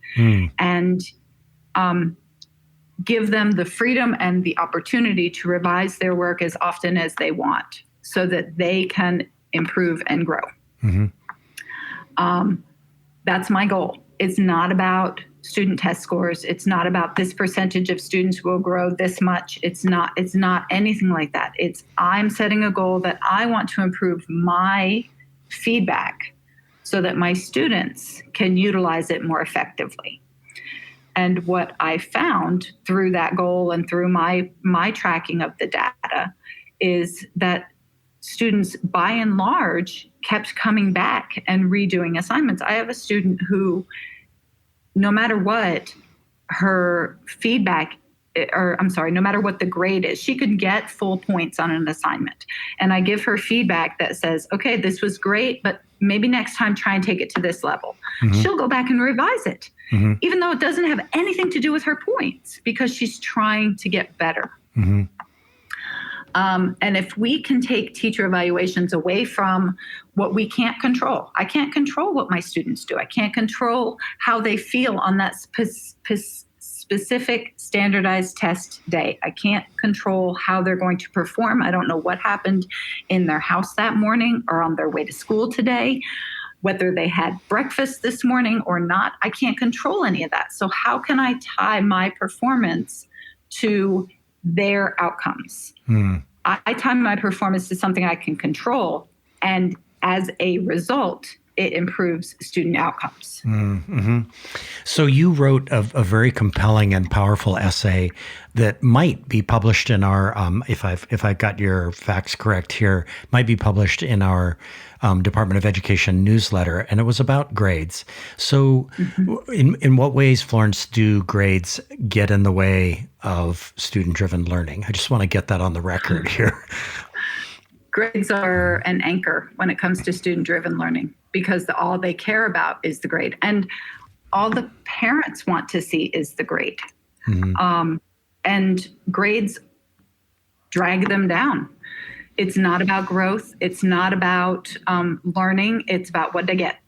and give them the freedom and the opportunity to revise their work as often as they want so that they can improve and grow. That's my goal. It's not about student test scores. It's not about this percentage of students will grow this much. It's not anything like that. I'm setting a goal that I want to improve my feedback so that my students can utilize it more effectively. And what I found through that goal and through my tracking of the data is that students, by and large, kept coming back and redoing assignments. I have a student who, no matter what her feedback, no matter what the grade is, she could get full points on an assignment. And I give her feedback that says, okay, this was great, but maybe next time try and take it to this level. She'll go back and revise it, even though it doesn't have anything to do with her points, because she's trying to get better. And if we can take teacher evaluations away from what we can't control, I can't control what my students do. I can't control how they feel on that specific standardized test day. I can't control how they're going to perform. I don't know what happened in their house that morning or on their way to school today, whether they had breakfast this morning or not. I can't control any of that. So how can I tie my performance to their outcomes? I tie my performance to something I can control, and as a result, it improves student outcomes. So you wrote a very compelling and powerful essay that might be published in our, if I got your facts correct here, might be published in our Department of Education newsletter, and it was about grades. So in what ways, Florence, do grades get in the way of student-driven learning? I just want to get that on the record here. Grades are an anchor when it comes to student-driven learning because all they care about is the grade. And all the parents want to see is the grade. And grades drag them down. It's not about growth. It's not about learning. It's about what they get.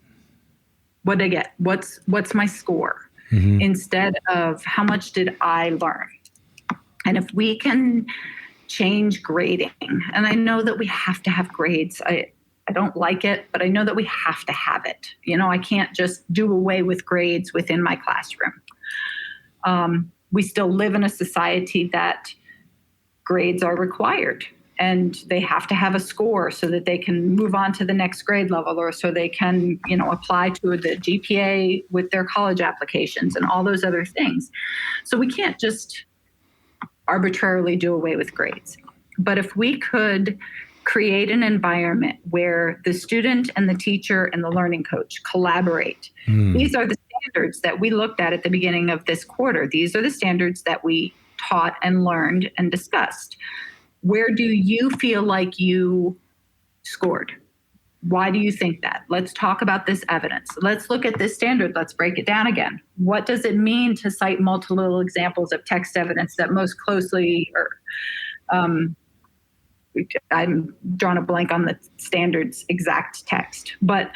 What did I get? What's my score? Instead of how much did I learn? And if we can change grading, and I know that we have to have grades. I don't like it, but I know that we have to have it. I can't just do away with grades within my classroom. We still live in a society that grades are required, and they have to have a score so that they can move on to the next grade level, or so they can, apply to the GPA with their college applications and all those other things. So we can't just arbitrarily do away with grades. But if we could create an environment where the student and the teacher and the learning coach collaborate. These are the standards that we looked at the beginning of this quarter. These are the standards that we taught and learned and discussed. Where do you feel like you scored? Why do you think that? Let's talk about this evidence. Let's look at this standard. Let's break it down again. What does it mean to cite multiple examples of text evidence that most closely, or I'm drawing a blank on the standard's exact text, but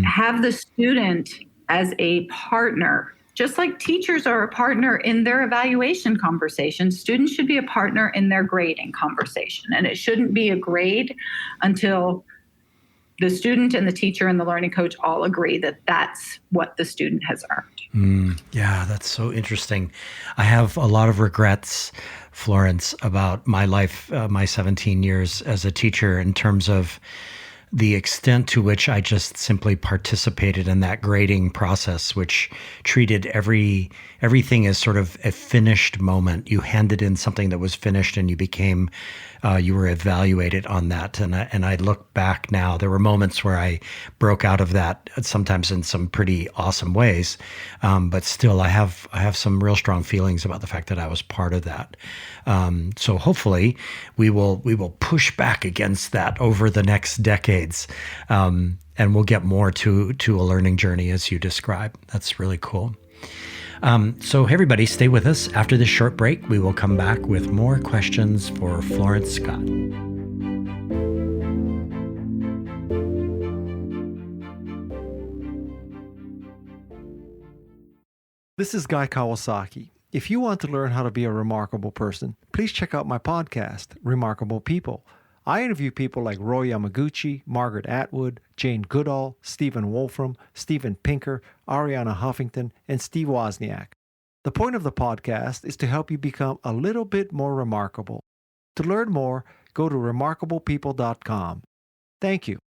have the student as a partner. Just like teachers are a partner in their evaluation conversation, students should be a partner in their grading conversation. And it shouldn't be a grade until the student and the teacher and the learning coach all agree that that's what the student has earned. Yeah, that's so interesting. I have a lot of regrets, Florence, about my life, my 17 years as a teacher, in terms of the extent to which I just simply participated in that grading process, which treated everything as sort of a finished moment. You handed in something that was finished, and you were evaluated on that. And I look back now, there were moments where I broke out of that, sometimes in some pretty awesome ways. But still, I have some real strong feelings about the fact that I was part of that. So hopefully we will push back against that over the next decades. And we'll get more to a learning journey as you describe. That's really cool. So everybody, stay with us. After this short break, we will come back with more questions for Florence Scott. This is Guy Kawasaki. If you want to learn how to be a remarkable person, please check out my podcast, Remarkable People. I interview people like Roy Yamaguchi, Margaret Atwood, Jane Goodall, Stephen Wolfram, Steven Pinker, Ariana Huffington, and Steve Wozniak. The point of the podcast is to help you become a little bit more remarkable. To learn more, go to remarkablepeople.com. Thank you.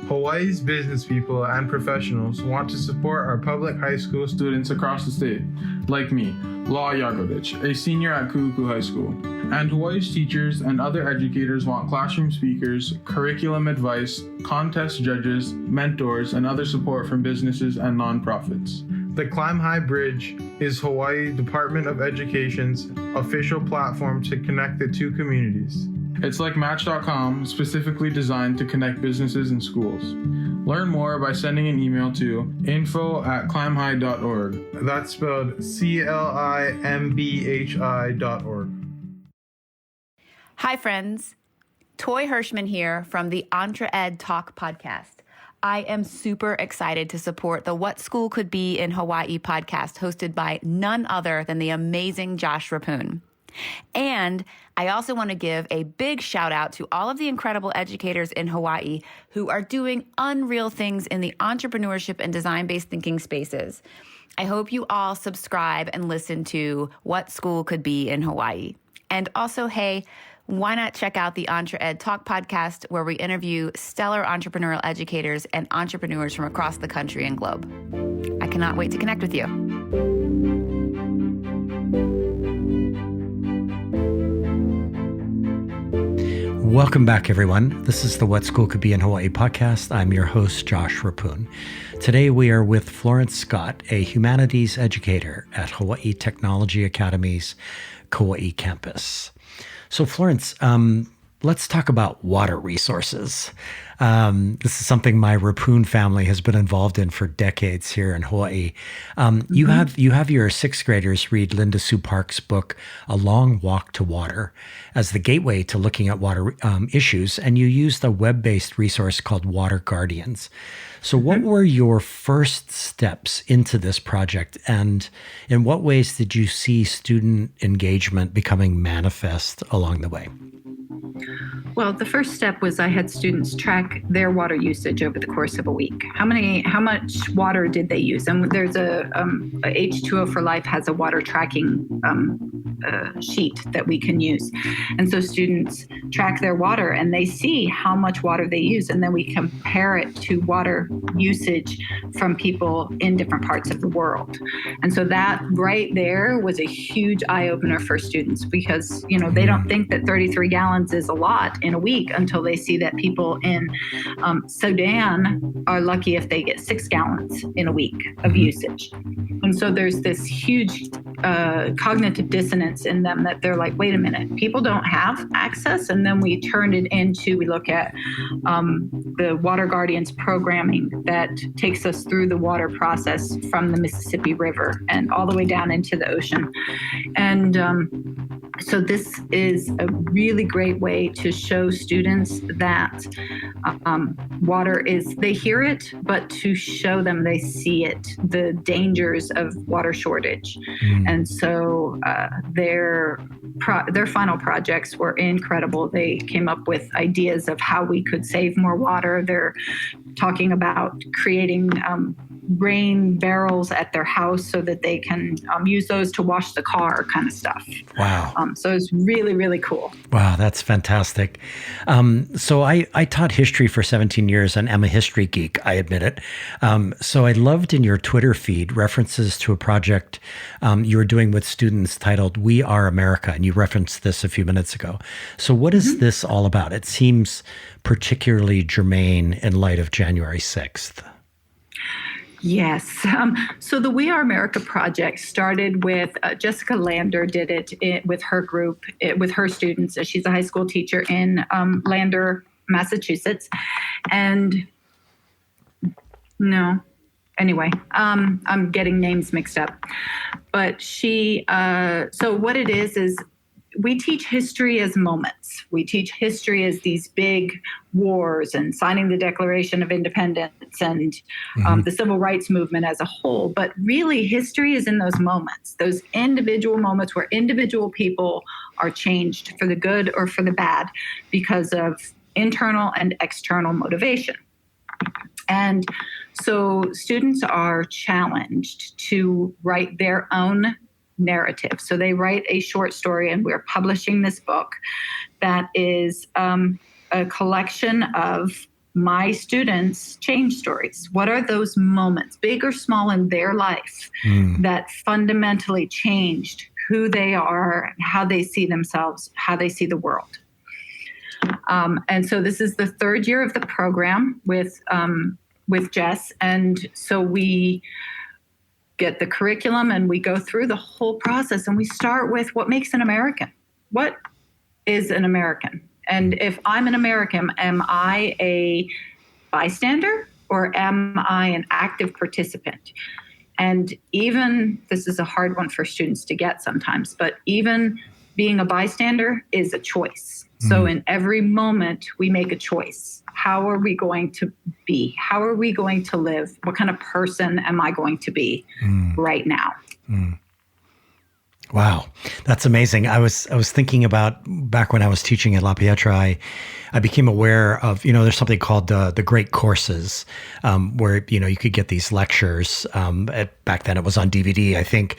Hawaii's business people and professionals want to support our public high school students across the state, like me, Law Yagovich, a senior at Ku'uku High School. And Hawaii's teachers and other educators want classroom speakers, curriculum advice, contest judges, mentors, and other support from businesses and nonprofits. The Climb High Bridge is Hawaii Department of Education's official platform to connect the two communities. It's like Match.com, specifically designed to connect businesses and schools. Learn more by sending an email to info@climbhigh.org. That's spelled CLIMBHI.org. Hi, friends. Toy Hirschman here from the Entre Ed Talk podcast. I am super excited to support the What School Could Be in Hawaii podcast, hosted by none other than the amazing Josh Rappoon. And I also want to give a big shout out to all of the incredible educators in Hawaii who are doing unreal things in the entrepreneurship and design-based thinking spaces. I hope you all subscribe and listen to What School Could Be in Hawaii. And also, hey, why not check out the Entre Ed Talk podcast, where we interview stellar entrepreneurial educators and entrepreneurs from across the country and globe. I cannot wait to connect with you. Welcome back, everyone. This is the What School Could Be in Hawaii podcast. I'm your host, Josh Rappoon. Today, we are with Florence Scott, a humanities educator at Hawaii Technology Academy's Kauai campus. So, Florence, let's talk about water resources. This is something my Rapun family has been involved in for decades here in Hawaii. You have your sixth graders read Linda Sue Park's book, A Long Walk to Water, as the gateway to looking at water issues, and you used a web-based resource called Water Guardians. So what were your first steps into this project, and in what ways did you see student engagement becoming manifest along the way? Well, the first step was I had students track their water usage over the course of a week. How much water did they use? And there's a H2O for Life has a water tracking sheet that we can use. And so students track their water and they see how much water they use. And then we compare it to water usage from people in different parts of the world. And so that right there was a huge eye opener for students because, they don't think that 33 gallons is a lot in a week until they see that people in Sudan are lucky if they get 6 gallons in a week of usage. And so there's this huge cognitive dissonance in them that they're like, wait a minute, people don't have access. And then we turned it into, we look at the Water Guardians programming that takes us through the water process from the Mississippi River and all the way down into the ocean. And so this is a really great way to show students that water is, they hear it, but to show them they see it, the dangers of water shortage. And so their final projects were incredible. They came up with ideas of how we could save more water. They're talking about creating rain barrels at their house so that they can use those to wash the car, kind of stuff. Wow. So it's really, really cool. Wow, that's fantastic. So I taught history for 17 years and am a history geek, I admit it. So I loved in your Twitter feed references to a project you were doing with students titled We Are America, and you referenced this a few minutes ago. So what is this all about? It seems particularly germane in light of January 6th. Yes. So the We Are America project started with Jessica Lander did it with her group, with her students. She's a high school teacher in Lander, Massachusetts. And anyway, I'm getting names mixed up. But so what it is we teach history as moments. We teach history as these big wars and signing the Declaration of Independence and the Civil Rights Movement as a whole. But really, history is in those moments, those individual moments where individual people are changed for the good or for the bad because of internal and external motivation. And so students are challenged to write their own narrative. So they write a short story, and we're publishing this book that is a collection of my students' change stories. What are those moments, big or small, in their life that fundamentally changed who they are, how they see themselves, how they see the world? And so this is the third year of the program with Jess. And so we get the curriculum and we go through the whole process, and we start with what makes an American. What is an American? And if I'm an American, am I a bystander or am I an active participant? And even, this is a hard one for students to get sometimes, but even being a bystander is a choice. So in every moment we make a choice. How are we going to be? How are we going to live? What kind of person am I going to be right now? Wow, that's amazing. I was thinking about back when I was teaching at La Pietra, I became aware of, there's something called the Great Courses, where, you could get these lectures. Back then it was on DVD, I think.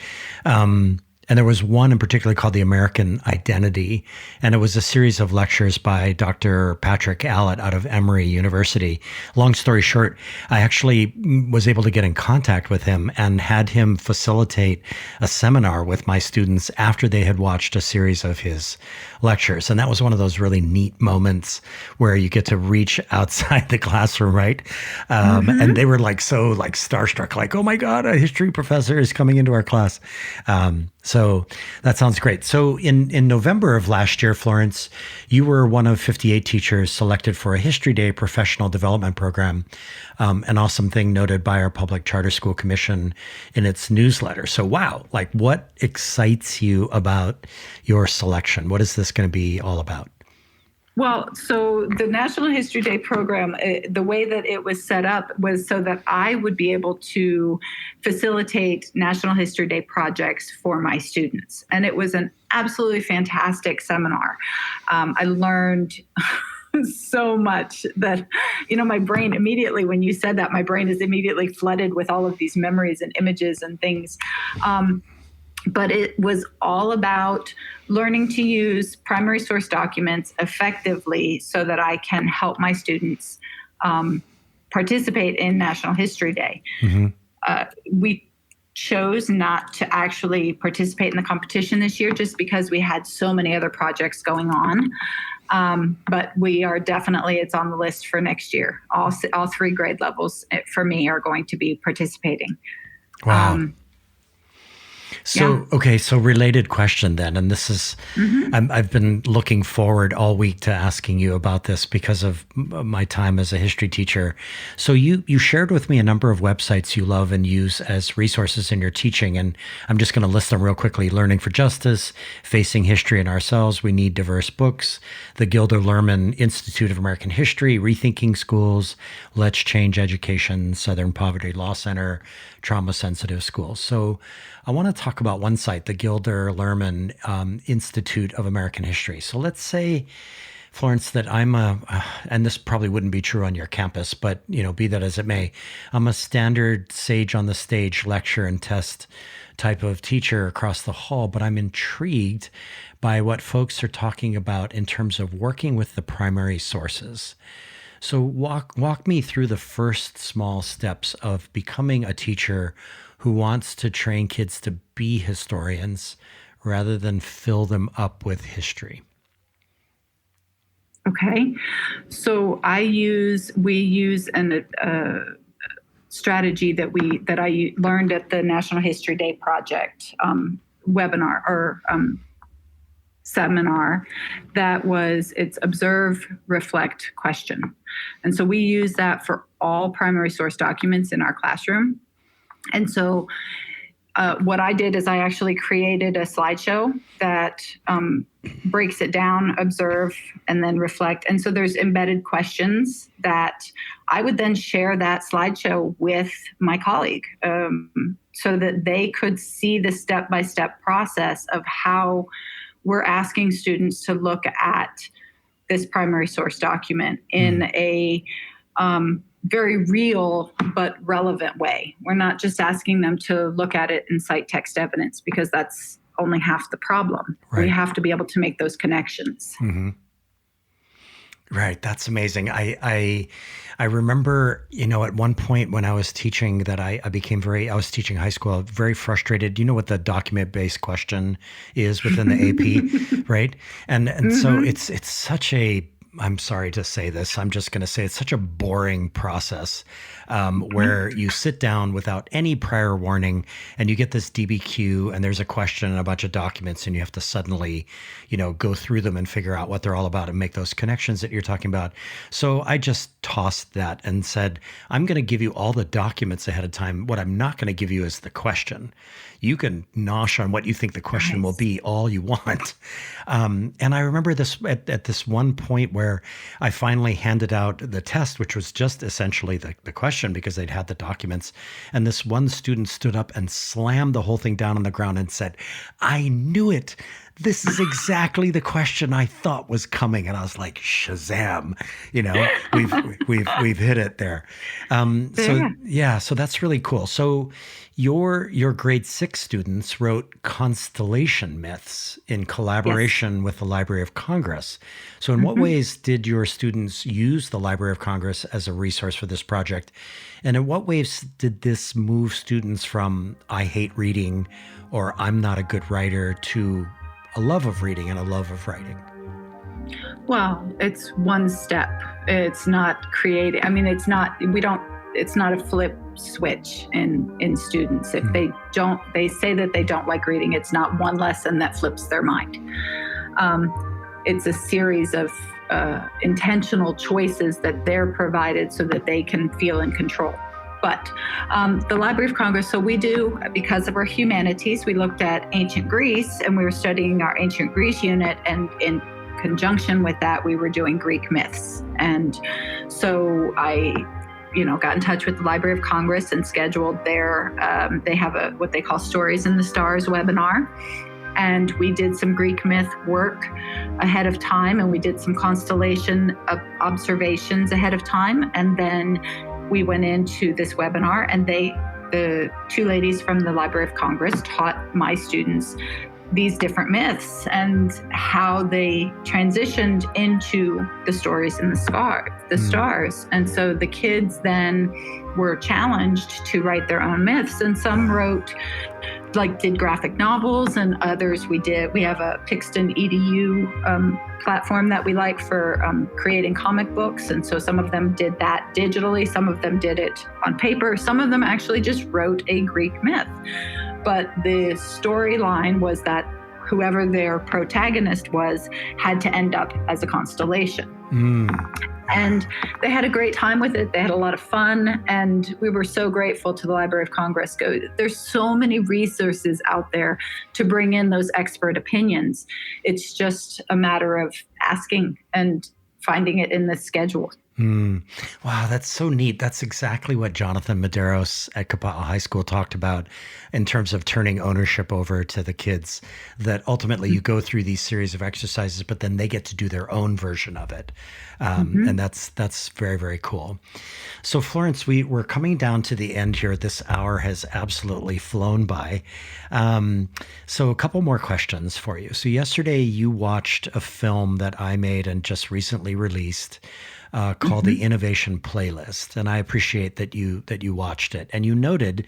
And there was one in particular called The American Identity. And it was a series of lectures by Dr. Patrick Allett out of Emory University. Long story short, I actually was able to get in contact with him and had him facilitate a seminar with my students after they had watched a series of his lectures. And that was one of those really neat moments where you get to reach outside the classroom, right? And they were so starstruck, like, oh my God, a history professor is coming into our class. So that sounds great. So in November of last year, Florence, you were one of 58 teachers selected for a History Day professional development program, an awesome thing noted by our Public Charter School Commission in its newsletter. So wow, like what excites you about your selection? What is this going to be all about? Well, so the National History Day program, the way that it was set up was so that I would be able to facilitate National History Day projects for my students. And it was an absolutely fantastic seminar. I learned so much that, my brain immediately, when you said that, my brain is immediately flooded with all of these memories and images and things. But it was all about learning to use primary source documents effectively so that I can help my students participate in National History Day. Mm-hmm. We chose not to actually participate in the competition this year just because we had so many other projects going on. But we are definitely, it's on the list for next year. All three grade levels for me are going to be participating. Wow. So, okay, so related question then, and this is, I've been looking forward all week to asking you about this because of my time as a history teacher. So you shared with me a number of websites you love and use as resources in your teaching, and I'm just going to list them real quickly. Learning for Justice, Facing History and Ourselves, We Need Diverse Books, the Gilder Lehrman Institute of American History, Rethinking Schools, Let's Change Education, Southern Poverty Law Center, Trauma Sensitive Schools. So I want to talk about one site, the Gilder Lehrman Institute of American History. So let's say, Florence, that I'm and this probably wouldn't be true on your campus, but be that as it may, I'm a standard sage on the stage lecture and test type of teacher across the hall, but I'm intrigued by what folks are talking about in terms of working with the primary sources. So walk me through the first small steps of becoming a teacher who wants to train kids to be historians rather than fill them up with history. Okay. So we use a strategy that I learned at the National History Day Project webinar or seminar. It's observe, reflect, question. And so we use that for all primary source documents in our classroom. And so what I did is I actually created a slideshow that breaks it down, observe, and then reflect. And so there's embedded questions that I would then share that slideshow with my colleague so that they could see the step-by-step process of how we're asking students to look at this primary source document in a very real but relevant way. We're not just asking them to look at it and cite text evidence because that's only half the problem. Right. We have to be able to make those connections. Mm-hmm. Right. That's amazing. I remember, at one point when I was teaching that I was teaching high school, very frustrated. You know what the document-based question is within the AP, right? And so it's such a, I'm sorry to say this, I'm just going to say it's such a boring process where you sit down without any prior warning and you get this DBQ and there's a question and a bunch of documents and you have to suddenly, go through them and figure out what they're all about and make those connections that you're talking about. So I just tossed that and said, I'm going to give you all the documents ahead of time. What I'm not going to give you is the question. You can nosh on what you think the question will be all you want. And I remember this at this one point where I finally handed out the test, which was just essentially the question because they'd had the documents. And this one student stood up and slammed the whole thing down on the ground and said, "I knew it. This is exactly the question I thought was coming." And I was like, Shazam, we've hit it there. So that's really cool. So your grade 6 students wrote constellation myths in collaboration with the Library of Congress. So in what ways did your students use the Library of Congress as a resource for this project? And in what ways did this move students from I hate reading or I'm not a good writer to a love of reading and a love of writing? Well, it's one step. It's not creating. I mean, we don't it's not a flip switch in students. If they say that they don't like reading, it's not one lesson that flips their mind. It's a series of intentional choices that they're provided so that they can feel in control. But the Library of Congress, so we do, because of our humanities, we looked at ancient Greece, and we were studying our ancient Greece unit, and in conjunction with that, we were doing Greek myths. And so I got in touch with the Library of Congress and scheduled they have what they call Stories in the Stars webinar. And we did some Greek myth work ahead of time, and we did some constellation observations ahead of time. And then we went into this webinar, and the two ladies from the Library of Congress taught my students these different myths and how they transitioned into the stories in the stars. And so the kids then were challenged to write their own myths, and some did graphic novels, and others we have a Pixton EDU platform that we like for creating comic books. And so some of them did that digitally, some of them did it on paper, some of them actually just wrote a Greek myth. But the storyline was that whoever their protagonist was had to end up as a constellation. And they had a great time with it. They had a lot of fun, and we were so grateful to the Library of Congress. There's so many resources out there to bring in those expert opinions. It's just a matter of asking and finding it in the schedule. Wow, that's so neat. That's exactly what Jonathan Medeiros at Kapa'a High School talked about in terms of turning ownership over to the kids, that ultimately you go through these series of exercises, but then they get to do their own version of it. And that's very, very cool. So Florence, we're coming down to the end here. This hour has absolutely flown by. So a couple more questions for you. So yesterday you watched a film that I made and just recently released called the Innovation Playlist. And I appreciate that you watched it. And you noted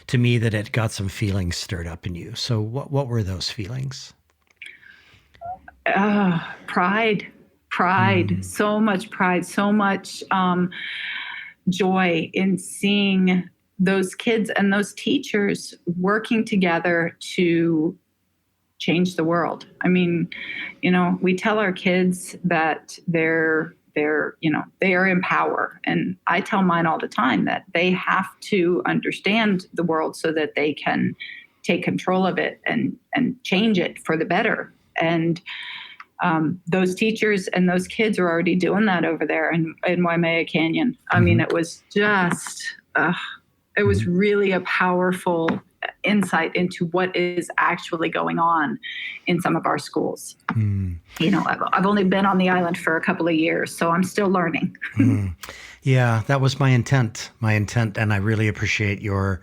to me that it got some feelings stirred up in you. So what were those feelings? Pride, so much pride, so much joy in seeing those kids and those teachers working together to change the world. I mean, we tell our kids that they are in power. And I tell mine all the time that they have to understand the world so that they can take control of it and change it for the better. And those teachers and those kids are already doing that over there in Waimea Canyon. I mean, it was just, it was really a powerful insight into what is actually going on in some of our schools. I've only been on the island for a couple of years, so I'm still learning. Yeah, that was my intent, and I really appreciate your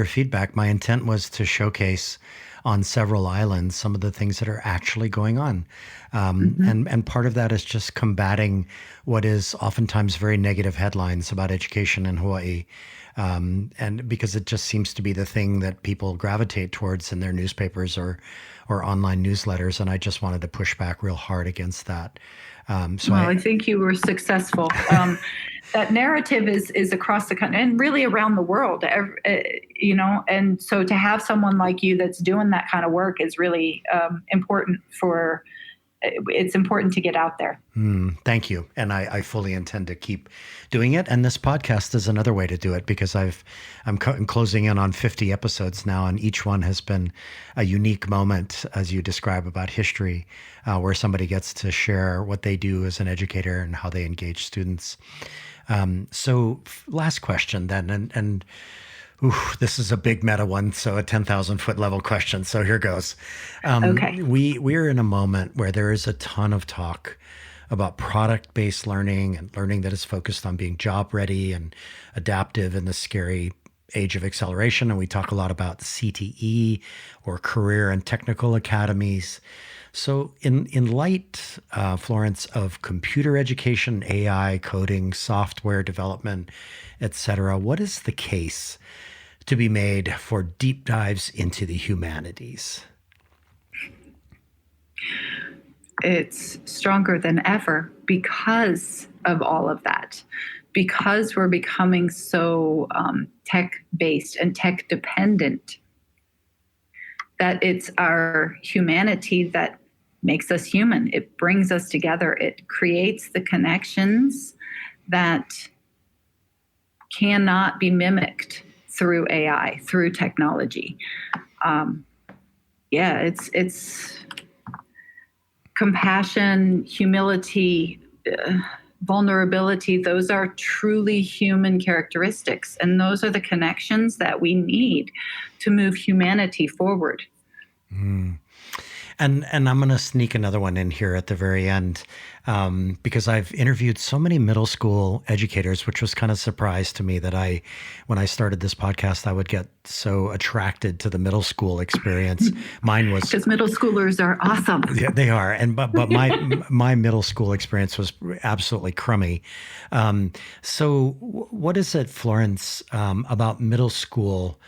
feedback. My intent was to showcase on several islands some of the things that are actually going on. And part of that is just combating what is oftentimes very negative headlines about education in Hawaii. And because it just seems to be the thing that people gravitate towards in their newspapers or online newsletters. And I just wanted to push back real hard against that. I think you were successful. That narrative is across the country and really around the world, and so to have someone like you that's doing that kind of work is really important it's important to get out there. Thank you. And I fully intend to keep doing it. And this podcast is another way to do it, because I'm closing in on 50 episodes now, and each one has been a unique moment, as you describe, about history, where somebody gets to share what they do as an educator and how they engage students. So last question then, and this is a big meta one, so a 10,000 foot level question. So here goes. Okay. We're in a moment where there is a ton of talk about product-based learning and learning that is focused on being job ready and adaptive in the scary age of acceleration. And we talk a lot about CTE, or career and technical academies. So in light, Florence, of computer education, AI, coding, software development, et cetera, what is the case to be made for deep dives into the humanities? it's stronger than ever because of all of that, because we're becoming so tech-based and tech-dependent, that it's our humanity that makes us human. It brings us together. It creates the connections that cannot be mimicked through AI, through technology. It's compassion, humility, vulnerability. Those are truly human characteristics. And those are the connections that we need to move humanity forward. And I'm going to sneak another one in here at the very end, because I've interviewed so many middle school educators, which was kind of a surprise to me that when I started this podcast, I would get so attracted to the middle school experience. Mine was because middle schoolers are awesome. Yeah, they are. But my middle school experience was absolutely crummy. So what is it, Florence, about middle school?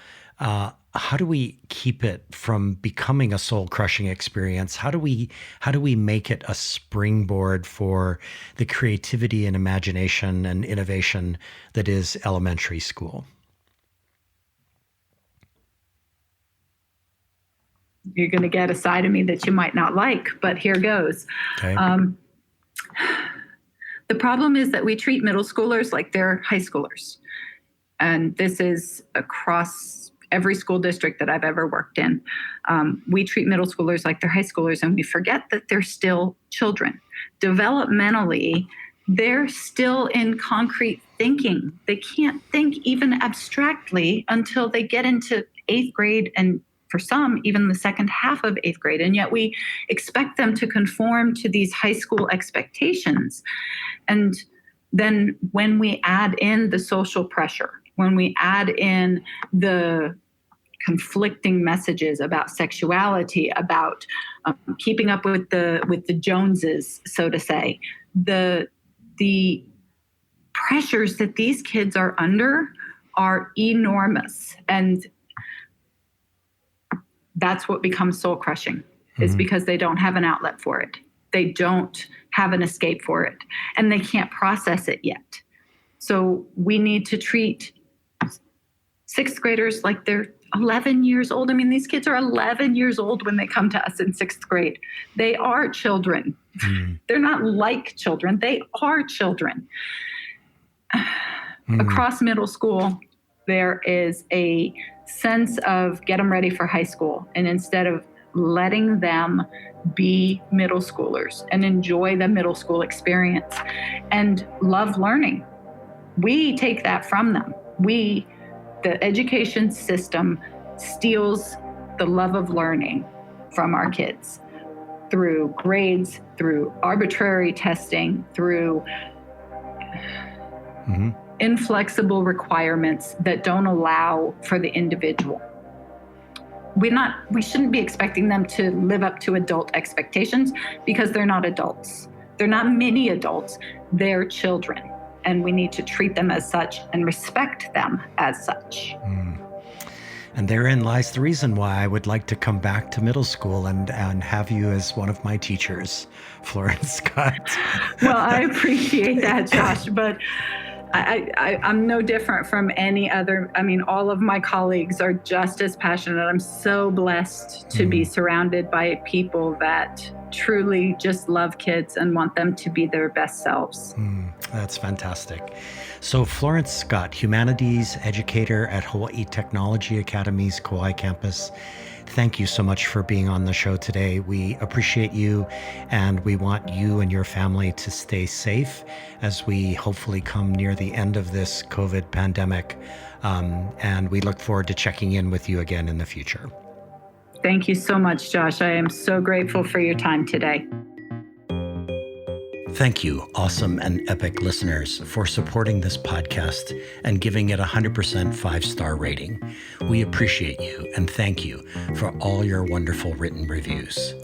How do we keep it from becoming a soul-crushing experience? How do we make it a springboard for the creativity and imagination and innovation that is elementary school? You're going to get a side of me that you might not like, but here goes. Okay. The problem is that we treat middle schoolers like they're high schoolers. And this is across every school district that I've ever worked in. We treat middle schoolers like they're high schoolers, and we forget that they're still children. Developmentally, they're still in concrete thinking. They can't think even abstractly until they get into 8th grade, and for some, even the second half of 8th grade. And yet we expect them to conform to these high school expectations. And then when we add in the social pressure, when we add in the conflicting messages about sexuality, about keeping up with the Joneses, so to say, the pressures that these kids are under are enormous. And that's what becomes soul crushing, is because they don't have an outlet for it. They don't have an escape for it, and they can't process it yet. So we need to treat 6th graders like they're 11 years old. I mean, these kids are 11 years old when they come to us in 6th grade. They are children. They're not like children. They are children. Across middle school, there is a sense of get them ready for high school. And instead of letting them be middle schoolers and enjoy the middle school experience and love learning, we take that from them. The education system steals the love of learning from our kids through grades, through arbitrary testing, through inflexible requirements that don't allow for the individual. We shouldn't be expecting them to live up to adult expectations, because they're not adults. They're not mini adults. They're children. And we need to treat them as such and respect them as such. And therein lies the reason why I would like to come back to middle school and have you as one of my teachers, Florence Scott. Well, I appreciate that, Josh, but I'm no different from any other. I mean, all of my colleagues are just as passionate. I'm so blessed to be surrounded by people that truly just love kids and want them to be their best selves. That's fantastic. So Florence Scott, humanities educator at Hawaii Technology Academy's Kauai campus, thank you so much for being on the show today. We appreciate you, and we want you and your family to stay safe as we hopefully come near the end of this COVID pandemic. And we look forward to checking in with you again in the future. Thank you so much, Josh. I am so grateful for your time today. Thank you, awesome and epic listeners, for supporting this podcast and giving it 100% 5-star rating. We appreciate you and thank you for all your wonderful written reviews.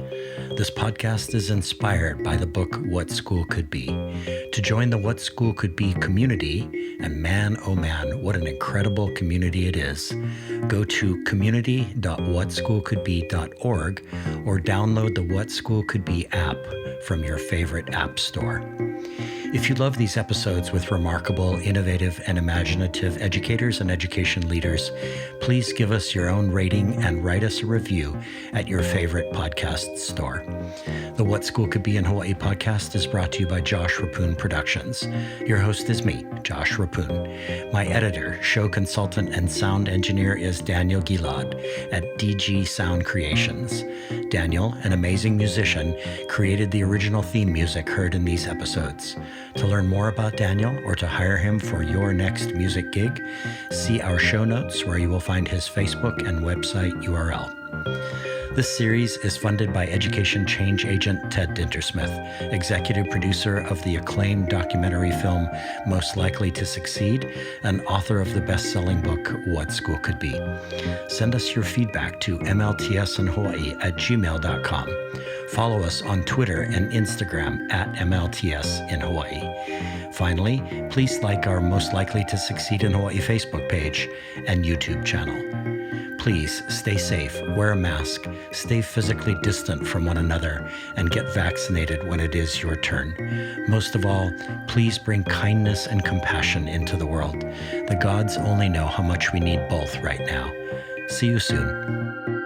This podcast is inspired by the book What School Could Be. To join the What School Could Be community, and man, oh man, what an incredible community it is, go to community.whatschoolcouldbe.org or download the What School Could Be app from your favorite app store. If you love these episodes with remarkable, innovative, and imaginative educators and education leaders, please give us your own rating and write us a review at your favorite podcast store. The What School Could Be in Hawaii podcast is brought to you by Josh Rapoon Productions. Your host is me, Josh Rapoon. My editor, show consultant, and sound engineer is Daniel Gilad at DG Sound Creations. Daniel, an amazing musician, created the original theme music heard in these episodes. To learn more about Daniel or to hire him for your next music gig, see our show notes where you will find his Facebook and website URL. This series is funded by education change agent Ted Dintersmith, executive producer of the acclaimed documentary film Most Likely to Succeed, and author of the best-selling book What School Could Be. Send us your feedback to mltsinhawaii@gmail.com. Follow us on Twitter and Instagram at MLTS in Hawaii. Finally, please like our Most Likely to Succeed in Hawaii Facebook page and YouTube channel. Please stay safe, wear a mask, stay physically distant from one another, and get vaccinated when it is your turn. Most of all, please bring kindness and compassion into the world. The gods only know how much we need both right now. See you soon.